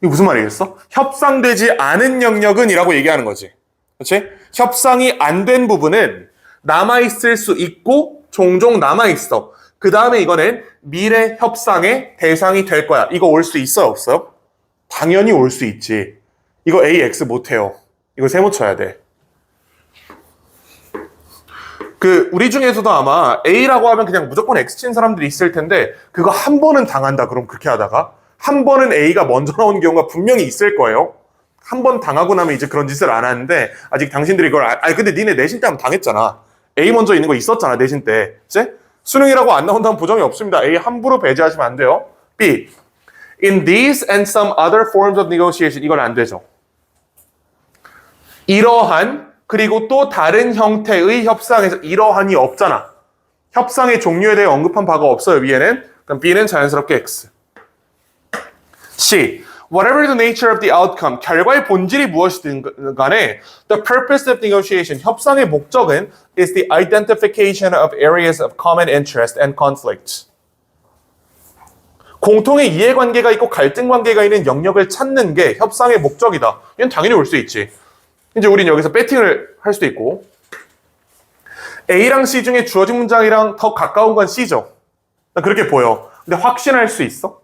이게 무슨 말이겠어? 협상되지 않은 영역은 이라고 얘기하는 거지. 그렇지? 협상이 안 된 부분은 남아있을 수 있고 종종 남아있어. 그 다음에 이거는 미래 협상의 대상이 될 거야. 이거 올 수 있어요, 없어요? 당연히 올 수 있지. 이거 A, X 못해요. 이거 세모 쳐야 돼. 우리 중에서도 아마 A라고 하면 그냥 무조건 X 친 사람들이 있을 텐데, 그거 한 번은 당한다, 그럼 그렇게 하다가. 한 번은 A가 먼저 나온 경우가 분명히 있을 거예요. 한 번 당하고 나면 이제 그런 짓을 안 하는데, 아직 당신들이 이걸, 근데 니네 내신 때 한번 당했잖아. A 먼저 있는 거 있었잖아, 내신 때. 그치? 수능이라고 안 나온다는 보장이 없습니다. A 함부로 배제하시면 안 돼요. B. In these and some other forms of negotiation. 이건 안 되죠. 이러한, 그리고 또 다른 형태의 협상에서 이러한이 없잖아. 협상의 종류에 대해 언급한 바가 없어요, 위에는. 그럼 B는 자연스럽게 X. C. Whatever the nature of the outcome, 결과의 본질이 무엇이든 간에 the purpose of negotiation, 협상의 목적은 is the identification of areas of common interest and conflict. 공통의 이해관계가 있고 갈등관계가 있는 영역을 찾는 게 협상의 목적이다. 이건 당연히 올 수 있지. 이제 우린 여기서 배팅을 할 수도 있고, A랑 C 중에 주어진 문장이랑 더 가까운 건 C죠. 그렇게 보여. 근데 확신할 수 있어?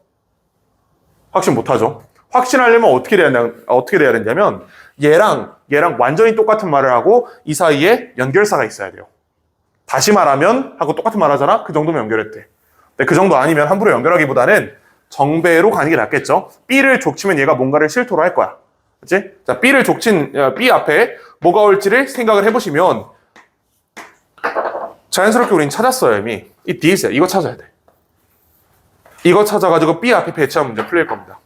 확신 못하죠. 확신하려면 어떻게 돼야 되냐면 얘랑 완전히 똑같은 말을 하고 이 사이에 연결사가 있어야 돼요. 다시 말하면 하고 똑같은 말 하잖아? 그 정도면 연결했대. 근데 그 정도 아니면 함부로 연결하기보다는 정배로 가는 게 낫겠죠. B를 족치면 얘가 뭔가를 실토로 할 거야. 그치? 자, B를 족친 B 앞에 뭐가 올지를 생각을 해보시면 자연스럽게 우린 찾았어요, 이미. 이 D세요. 이거 찾아야 돼. 이거 찾아가지고 B 앞에 배치하면 문제 풀릴 겁니다.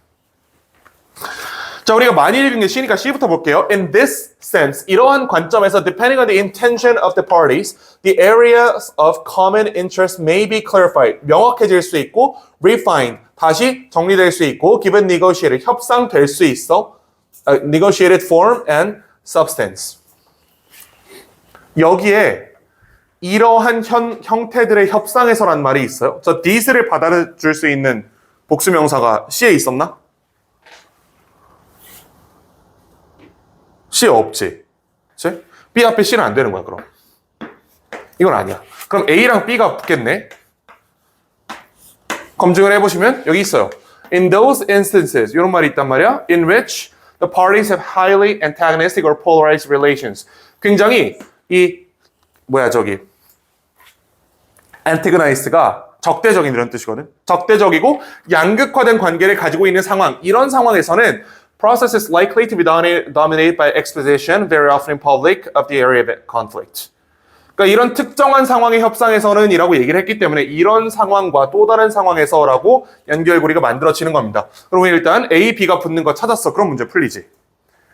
자, 우리가 많이 읽은 게 C니까 C부터 볼게요. In this sense, 이러한 관점에서 depending on the intention of the parties, the areas of common interest may be clarified. 명확해질 수 있고, refined. 다시 정리될 수 있고, given negotiated. 협상될 수 있어. negotiated form and substance. 여기에 이러한 형태들의 협상에서란 말이 있어요. 저 this를 받아줄 수 있는 복수명사가 C에 있었나? C 없지. 그치? B 앞에 C는 안 되는 거야, 그럼. 이건 아니야. 그럼 A랑 B가 붙겠네. 검증을 해보시면 여기 있어요. In those instances, 이런 말이 있단 말이야. In which the parties have highly antagonistic or polarized relations. 굉장히 antagonist가 적대적인 이런 뜻이거든. 적대적이고 양극화된 관계를 가지고 있는 상황. 이런 상황에서는 process is likely to be dominated by exposition, very often in public, of the area of conflict. 그러니까 이런 특정한 상황의 협상에서는 이라고 얘기를 했기 때문에 이런 상황과 또 다른 상황에서라고 연결고리가 만들어지는 겁니다. 그러면 일단 A, B가 붙는 거 찾았어. 그럼 문제 풀리지.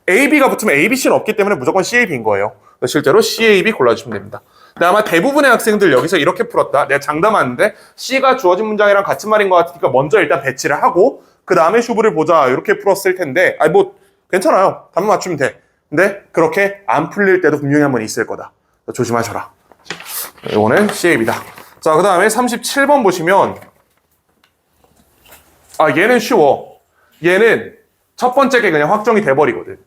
A, B가 붙으면 A, B, C는 없기 때문에 무조건 C, A, B인 거예요. 실제로 C, A, B 골라주시면 됩니다. 근데 아마 대부분의 학생들 여기서 이렇게 풀었다. 내가 장담하는데 C가 주어진 문장이랑 같은 말인 것 같으니까 먼저 일단 배치를 하고 그 다음에 슈브를 보자 이렇게 풀었을 텐데 괜찮아요. 답만 맞추면 돼. 근데 그렇게 안 풀릴 때도 분명히 한 번 있을 거다. 조심하셔라. 이거는 CAB다. 자, 그 다음에 37번 보시면 얘는 쉬워. 얘는 첫 번째 게 그냥 확정이 돼버리거든.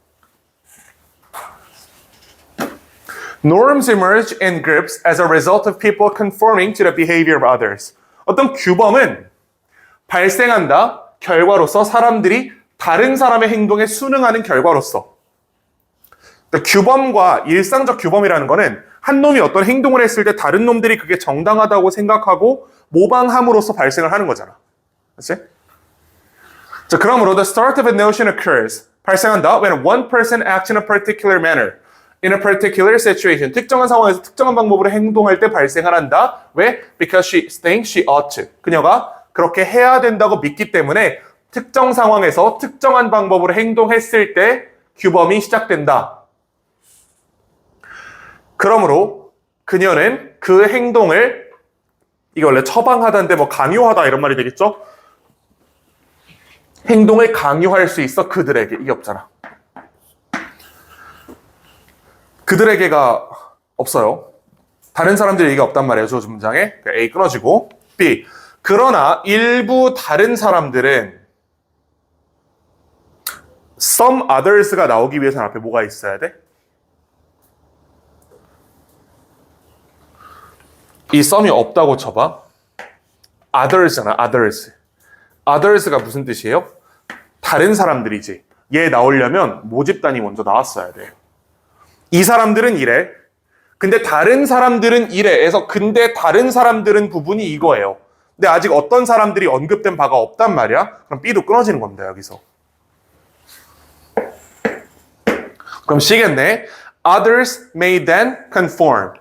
Norms emerge in groups as a result of people conforming to the behavior of others. 어떤 규범은 발생한다. 결과로서 사람들이 다른 사람의 행동에 순응하는 결과로서. 그러니까 규범과 일상적 규범이라는 거는 한 놈이 어떤 행동을 했을 때 다른 놈들이 그게 정당하다고 생각하고 모방함으로써 발생을 하는 거잖아. 그렇지? 자, 그러므로 the start of a notion occurs. 발생한다. When one person acts in a particular manner. In a particular situation. 특정한 상황에서 특정한 방법으로 행동할 때 발생을 한다. 왜? Because she thinks she ought to. 그녀가 그렇게 해야 된다고 믿기 때문에 특정 상황에서 특정한 방법으로 행동했을 때 규범이 시작된다. 그러므로 그녀는 그 행동을 이게 원래 처방하다인데 강요하다 이런 말이 되겠죠? 행동을 강요할 수 있어 그들에게. 이게 없잖아. 그들에게가 없어요. 다른 사람들이 이게 없단 말이에요. 주어진 문장에. A 끊어지고 B. 그러나 일부 다른 사람들은 some others가 나오기 위해서는 앞에 뭐가 있어야 돼? 이 some이 없다고 쳐봐. others잖아. others. others가 무슨 뜻이에요? 다른 사람들이지. 얘 나오려면 모집단이 먼저 나왔어야 돼요. 이 사람들은 이래. 근데 다른 사람들은 이래에서 근데 다른 사람들은 부분이 이거예요. 근데 아직 어떤 사람들이 언급된 바가 없단 말이야. 그럼 B도 끊어지는 겁니다. 여기서. 그럼 C겠네. Others may then conform.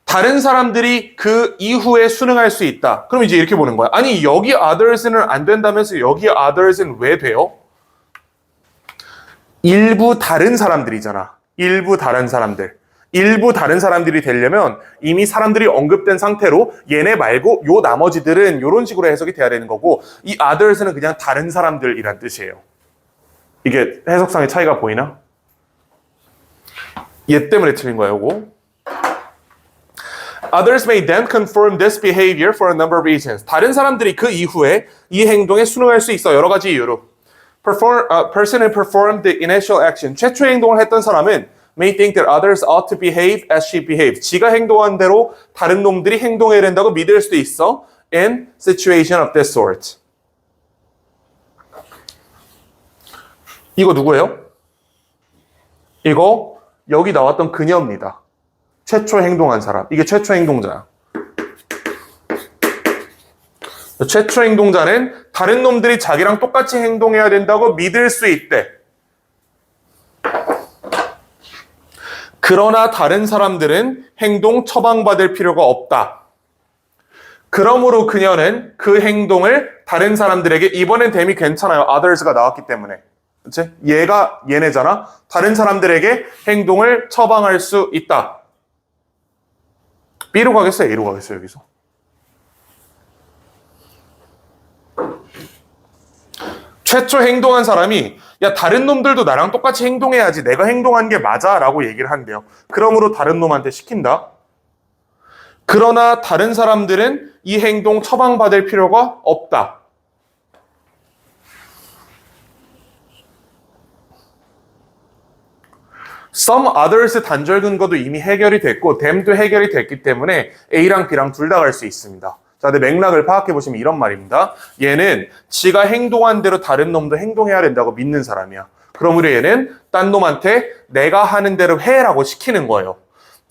다른 사람들이 그 이후에 순응할 수 있다. 그럼 이제 이렇게 보는 거야. 아니 여기 others는 안 된다면서 여기 others는 왜 돼요? 일부 다른 사람들이잖아. 일부 다른 사람들. 일부 다른 사람들이 되려면 이미 사람들이 언급된 상태로 얘네 말고 요 나머지들은 이런 식으로 해석이 돼야 되는 거고 이 others는 그냥 다른 사람들이란 뜻이에요. 이게 해석상의 차이가 보이나? 얘 때문에 틀린 거야, 요거. Others may then confirm this behavior for a number of reasons. 다른 사람들이 그 이후에 이 행동에 순응할 수 있어. 여러 가지 이유로. Person who performed the initial action. 최초의 행동을 했던 사람은 may think that others ought to behave as she behaved. 지가 행동한 대로 다른 놈들이 행동해야 된다고 믿을 수도 있어. In situation of this sort. 이거 누구예요? 이거 여기 나왔던 그녀입니다. 최초 행동한 사람. 이게 최초 행동자야. 최초 행동자는 다른 놈들이 자기랑 똑같이 행동해야 된다고 믿을 수 있대. 그러나 다른 사람들은 행동 처방받을 필요가 없다. 그러므로 그녀는 그 행동을 다른 사람들에게, 이번엔 댐이 괜찮아요. others가 나왔기 때문에. 그치? 얘가 얘네잖아. 다른 사람들에게 행동을 처방할 수 있다. B로 가겠어요? A로 가겠어요? 여기서. 최초 행동한 사람이 야 다른 놈들도 나랑 똑같이 행동해야지 내가 행동한 게 맞아 라고 얘기를 한대요. 그러므로 다른 놈한테 시킨다. 그러나 다른 사람들은 이 행동 처방받을 필요가 없다. Some others 단절 근거도 이미 해결이 됐고 them도 해결이 됐기 때문에 A랑 B랑 둘 다 갈 수 있습니다. 자, 근데 맥락을 파악해 보시면 이런 말입니다. 얘는 지가 행동한 대로 다른 놈도 행동해야 된다고 믿는 사람이야. 그러므로 얘는 딴 놈한테 내가 하는 대로 해라고 시키는 거예요.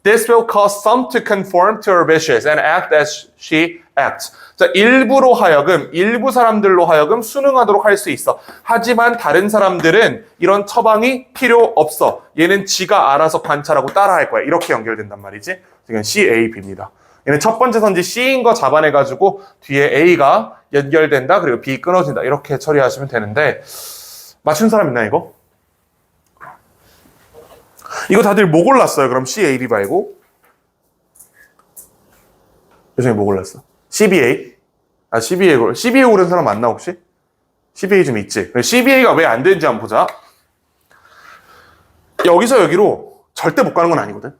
This will cause some to conform to her wishes and act as she acts. 자, 일부 사람들로 하여금 순응하도록 할 수 있어. 하지만 다른 사람들은 이런 처방이 필요 없어. 얘는 지가 알아서 관찰하고 따라할 거야. 이렇게 연결된단 말이지. 지금 C, A, B입니다. 얘는 첫 번째 선지 C인 거 잡아내가지고 뒤에 A가 연결된다. 그리고 B 끊어진다. 이렇게 처리하시면 되는데 맞춘 사람 있나 이거? 이거 다들 뭐 골랐어요? 그럼 C, A, B 말고? 요즘에 뭐 골랐어? CBA? CBA 고른 사람 맞나 혹시? CBA 좀 있지? CBA가 왜 안 되는지 한번 보자. 여기서 여기로 절대 못 가는 건 아니거든.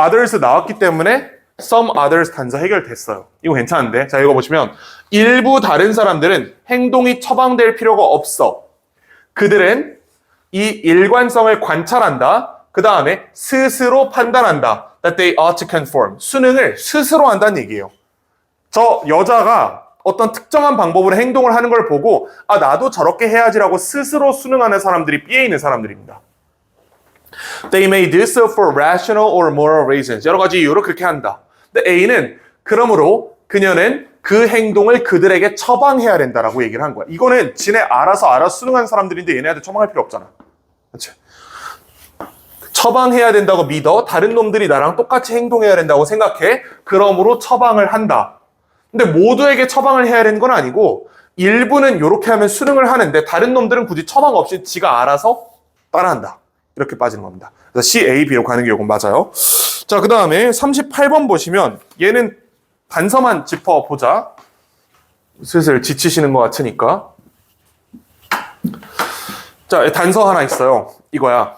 others 나왔기 때문에 some others 단서 해결됐어요. 이거 괜찮은데? 자, 이거 보시면 일부 다른 사람들은 행동이 처방될 필요가 없어. 그들은 이 일관성을 관찰한다. 그 다음에 스스로 판단한다. That they ought to conform. 수능을 스스로 한다는 얘기예요. 저 여자가 어떤 특정한 방법으로 행동을 하는 걸 보고 아 나도 저렇게 해야지라고 스스로 수능하는 사람들이 B에 있는 사람들입니다. They may do so for rational or moral reasons. 여러 가지 이유로 그렇게 한다. 근데 A는 그러므로 그녀는 그 행동을 그들에게 처방해야 된다라고 얘기를 한 거야. 이거는 지네 알아서 수능한 사람들인데 얘네한테 처방할 필요 없잖아. 그렇지? 처방해야 된다고 믿어. 다른 놈들이 나랑 똑같이 행동해야 된다고 생각해. 그러므로 처방을 한다. 근데 모두에게 처방을 해야 되는 건 아니고 일부는 이렇게 하면 수능을 하는데 다른 놈들은 굳이 처방 없이 지가 알아서 따라한다. 이렇게 빠지는 겁니다. 그래서 C, A, B로 가는 게 이건 맞아요. 자, 그 다음에 38번 보시면 얘는 단서만 짚어보자. 슬슬 지치시는 것 같으니까. 자, 단서 하나 있어요. 이거야.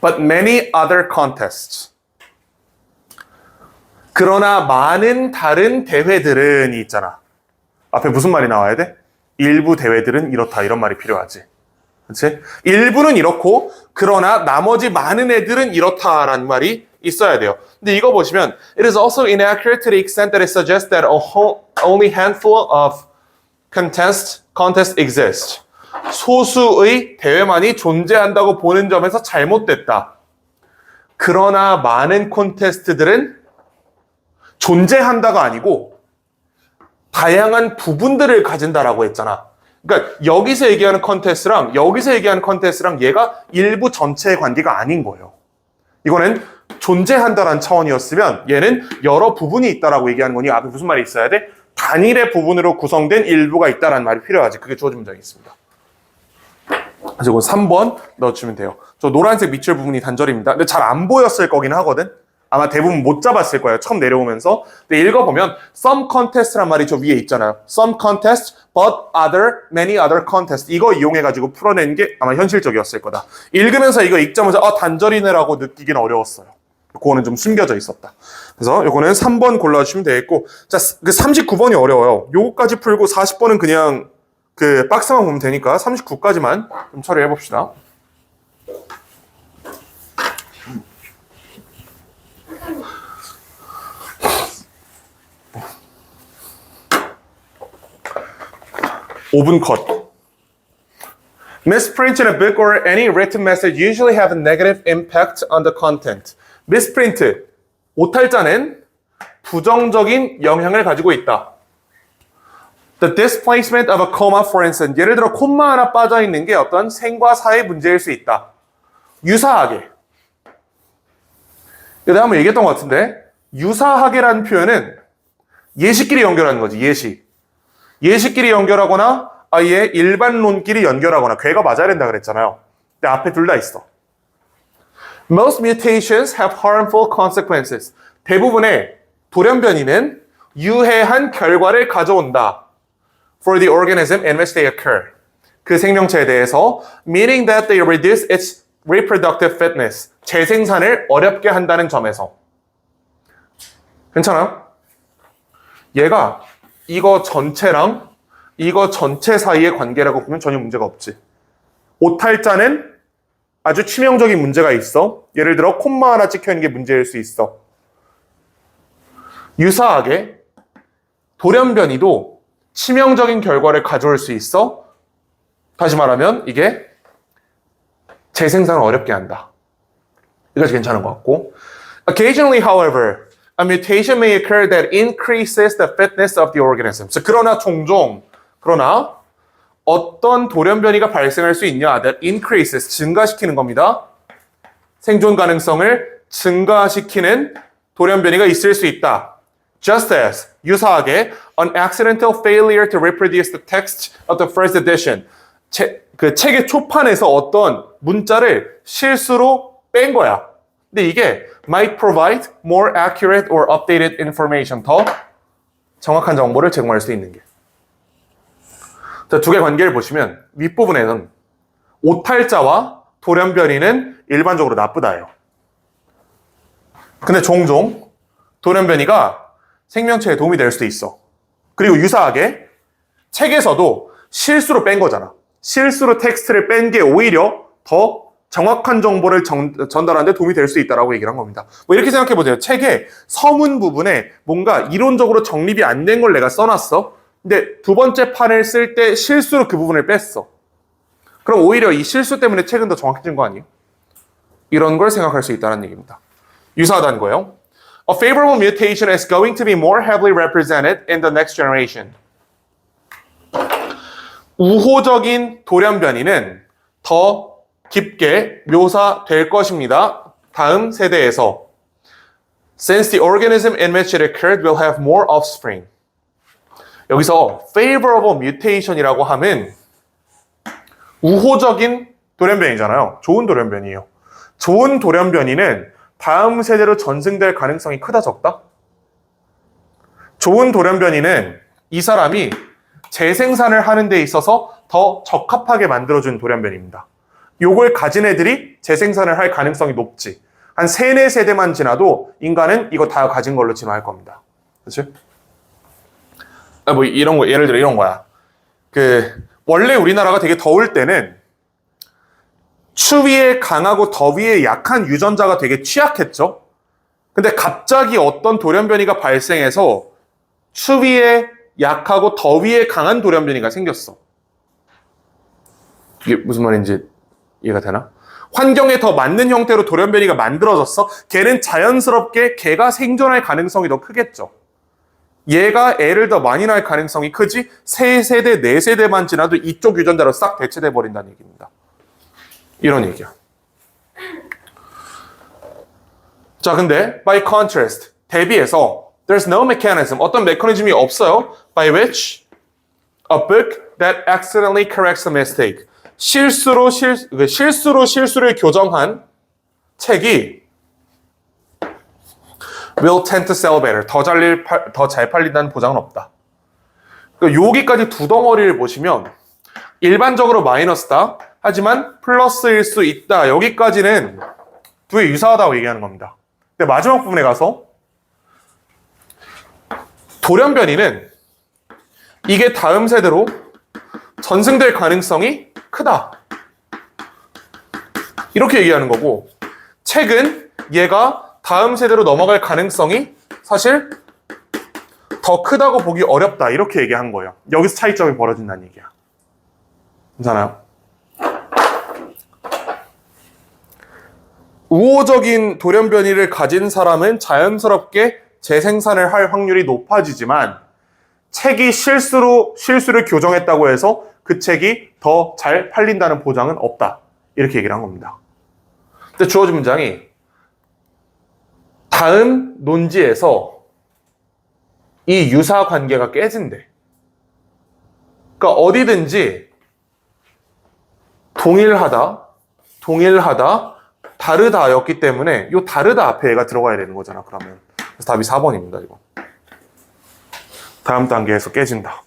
But many other contests. 그러나 많은 다른 대회들은 있잖아. 앞에 무슨 말이 나와야 돼? 일부 대회들은 이렇다. 이런 말이 필요하지. 그렇지? 일부는 이렇고 그러나 나머지 많은 애들은 이렇다라는 말이 있어야 돼요. 근데 이거 보시면 It is also inaccurate to the extent that it suggests that only handful of contests exist. 소수의 대회만이 존재한다고 보는 점에서 잘못됐다. 그러나 많은 콘테스트들은 존재한다가 아니고 다양한 부분들을 가진다라고 했잖아. 그러니까 여기서 얘기하는 컨테스트랑 여기서 얘기하는 컨테스트랑 얘가 일부 전체의 관계가 아닌 거예요. 이거는 존재한다라는 차원이었으면 얘는 여러 부분이 있다라고 얘기하는 거니 앞에 무슨 말이 있어야 돼? 단일의 부분으로 구성된 일부가 있다라는 말이 필요하지. 그게 주어진 문장이 있습니다. 그래서 이거 3번 넣어주면 돼요. 저 노란색 밑줄 부분이 단절입니다. 근데 잘 안 보였을 거긴 하거든. 아마 대부분 못 잡았을 거예요. 처음 내려오면서. 근데 읽어보면 some contest란 말이 저 위에 있잖아요. some contest, but many other contest. 이거 이용해가지고 풀어낸 게 아마 현실적이었을 거다. 읽으면서 이거 읽자마자 단절이네라고 느끼긴 어려웠어요. 그거는 좀 숨겨져 있었다. 그래서 이거는 3번 골라주시면 되겠고, 자, 그 39번이 어려워요. 요거까지 풀고 40번은 그냥 그 박스만 보면 되니까 39까지만 좀 처리해 봅시다. (5분) 컷. Misprint in a book or any written message usually have a negative impact on the content. misprint, 오탈자는 부정적인 영향을 가지고 있다. The displacement of a comma, for instance. 예를 들어 콤마 하나 빠져있는 게 어떤 생과 사의 문제일 수 있다. 유사하게. 내가 한번 얘기했던 것 같은데 유사하게라는 표현은 예시끼리 연결하는 거지. 예시끼리 연결하거나 아예 일반론끼리 연결하거나 괴가 맞아야 된다 그랬잖아요. 근데 앞에 둘 다 있어. Most mutations have harmful consequences. 대부분의 돌연변이는 유해한 결과를 가져온다. For the organism in which they occur. 그 생명체에 대해서 meaning that they reduce its reproductive fitness. 재생산을 어렵게 한다는 점에서. 괜찮아요? 얘가 이거 전체랑 이거 전체 사이의 관계라고 보면 전혀 문제가 없지. 오탈자는 아주 치명적인 문제가 있어. 예를 들어 콤마 하나 찍혀있는 게 문제일 수 있어. 유사하게 돌연변이도 치명적인 결과를 가져올 수 있어. 다시 말하면 이게 재생산을 어렵게 한다. 이것이 괜찮은 것 같고. Occasionally, however, a mutation may occur that increases the fitness of the organism. 그러나 어떤 돌연변이가 발생할 수 있냐? That increases, 증가시키는 겁니다. 생존 가능성을 증가시키는 돌연변이가 있을 수 있다. Just as, 유사하게, an accidental failure to reproduce the text of the first edition. 그 책의 초판에서 어떤 문자를 실수로 뺀 거야. 근데 이게 might provide more accurate or updated information. 더 정확한 정보를 제공할 수 있는 게. 자, 두 개 관계를 보시면 윗부분에는 오탈자와 돌연변이는 일반적으로 나쁘다예요. 근데 종종 돌연변이가 생명체에 도움이 될 수도 있어. 그리고 유사하게 책에서도 실수로 뺀 거잖아. 실수로 텍스트를 뺀 게 오히려 더 정확한 정보를 전달하는 데 도움이 될 수 있다라고 얘기를 한 겁니다. 뭐 이렇게 생각해 보세요. 책의 서문 부분에 뭔가 이론적으로 정립이 안 된 걸 내가 써놨어. 근데 두 번째 판을 쓸 때 실수로 그 부분을 뺐어. 그럼 오히려 이 실수 때문에 책은 더 정확해진 거 아니에요? 이런 걸 생각할 수 있다는 얘기입니다. 유사하다는 거예요. A favorable mutation is going to be more heavily represented in the next generation. 우호적인 돌연변이는 더 깊게 묘사될 것입니다. 다음 세대에서. Since the organism in which it occurred will have more offspring. 여기서 favorable mutation이라고 하면 우호적인 돌연변이잖아요. 좋은 돌연변이에요. 좋은 돌연변이는 다음 세대로 전승될 가능성이 크다 적다? 좋은 돌연변이는 이 사람이 재생산을 하는 데 있어서 더 적합하게 만들어준 돌연변이입니다. 요걸 가진 애들이 재생산을 할 가능성이 높지. 한 3, 4세대만 지나도 인간은 이거 다 가진 걸로 진화할 겁니다. 그렇죠? 뭐 이런 거, 예를 들어 이런 거야. 원래 우리나라가 되게 더울 때는 추위에 강하고 더위에 약한 유전자가 되게 취약했죠. 근데 갑자기 어떤 돌연변이가 발생해서 추위에 약하고 더위에 강한 돌연변이가 생겼어. 이게 무슨 말인지 이해가 되나? 환경에 더 맞는 형태로 돌연변이가 만들어졌어. 걔는 자연스럽게 걔가 생존할 가능성이 더 크겠죠. 얘가 애를 더 많이 낳을 가능성이 크지 3세대, 4세대만 지나도 이쪽 유전자로 싹 대체돼 버린다는 얘기입니다. 이런 얘기야. 자, 근데 by contrast, 대비해서 there's no mechanism, 어떤 메커니즘이 없어요. by which a book that accidentally corrects a mistake. 실수로 실수를 교정한 책이 will tend to sell better. 더 잘 팔린다는 보장은 없다. 여기까지 두 덩어리를 보시면 일반적으로 마이너스다. 하지만 플러스일 수 있다. 여기까지는 두 개 유사하다고 얘기하는 겁니다. 근데 마지막 부분에 가서 돌연변이는 이게 다음 세대로 전승될 가능성이 크다. 이렇게 얘기하는 거고, 책은 얘가 다음 세대로 넘어갈 가능성이 사실 더 크다고 보기 어렵다. 이렇게 얘기한 거예요. 여기서 차이점이 벌어진다는 얘기야. 괜찮아요? 우호적인 돌연변이를 가진 사람은 자연스럽게 재생산을 할 확률이 높아지지만 책이 실수를 교정했다고 해서 그 책이 더 잘 팔린다는 보장은 없다. 이렇게 얘기를 한 겁니다. 근데 주어진 문장이 다음 논지에서 이 유사 관계가 깨진대. 그러니까 어디든지 동일하다, 다르다였기 때문에 이 다르다 앞에 얘가 들어가야 되는 거잖아, 그러면. 그래서 답이 4번입니다, 이거. 다음 단계에서 깨진다.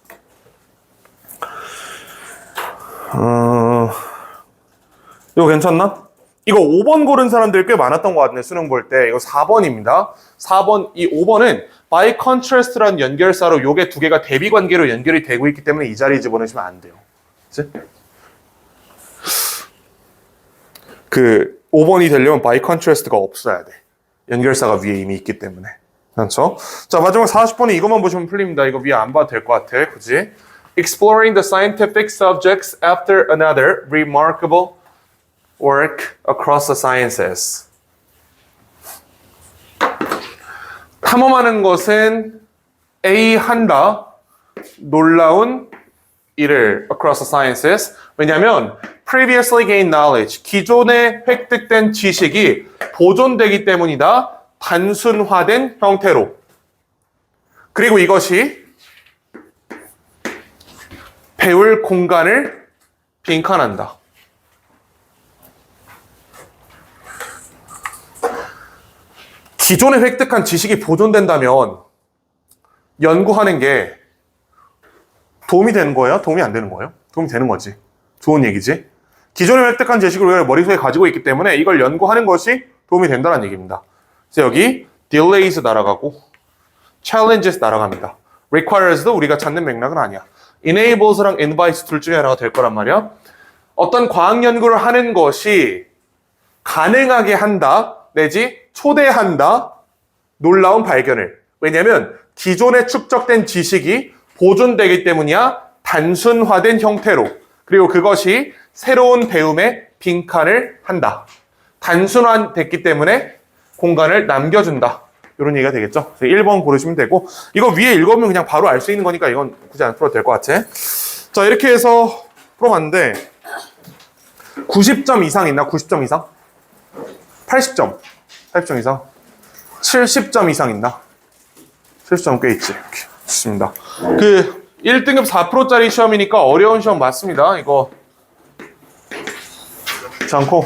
이거 괜찮나? 이거 5번 고른 사람들이 꽤 많았던 것 같네, 수능 볼 때. 이거 4번입니다. 4번, 이 5번은 by contrast라는 연결사로 요게 두 개가 대비 관계로 연결이 되고 있기 때문에 이 자리에 집어넣으시면 안 돼요. 그치? 그 5번이 되려면 by contrast가 없어야 돼. 연결사가 위에 이미 있기 때문에. 그렇죠? 자, 마지막 40번은 이것만 보시면 풀립니다. 이거 위에 안 봐도 될 것 같아. 그지? Exploring the scientific subjects after another remarkable work across the sciences. 탐험하는 것은 A 한다. 놀라운 일을 across the sciences. 왜냐하면 previously gained knowledge, 기존에 획득된 지식이 보존되기 때문이다. 단순화된 형태로. 그리고 이것이 배울 공간을 빈칸한다. 기존에 획득한 지식이 보존된다면 연구하는 게 도움이 되는 거예요? 도움이 안 되는 거예요? 도움이 되는 거지. 좋은 얘기지. 기존에 획득한 지식을 우리가 머릿속에 가지고 있기 때문에 이걸 연구하는 것이 도움이 된다는 얘기입니다. 그래서 여기 delays 날아가고 challenges 날아갑니다. requires도 우리가 찾는 맥락은 아니야. enables랑 invites 둘 중에 하나가 될 거란 말이야. 어떤 과학 연구를 하는 것이 가능하게 한다 내지 초대한다 놀라운 발견을. 왜냐하면 기존에 축적된 지식이 보존되기 때문이야. 단순화된 형태로. 그리고 그것이 새로운 배움에 빈칸을 한다. 단순화됐기 때문에 공간을 남겨준다. 이런 얘기가 되겠죠. 1번 고르시면 되고, 이거 위에 읽으면 그냥 바로 알 수 있는 거니까 이건 굳이 안 풀어도 될 것 같아. 자, 이렇게 해서 풀어봤는데 90점 이상 있나? 90점 이상? 80점. 80점 이상? 70점 이상 있나? 70점 꽤 있지. 이렇게. 좋습니다. 그 1등급 4%짜리 시험이니까 어려운 시험 맞습니다. 이거 그렇지 않고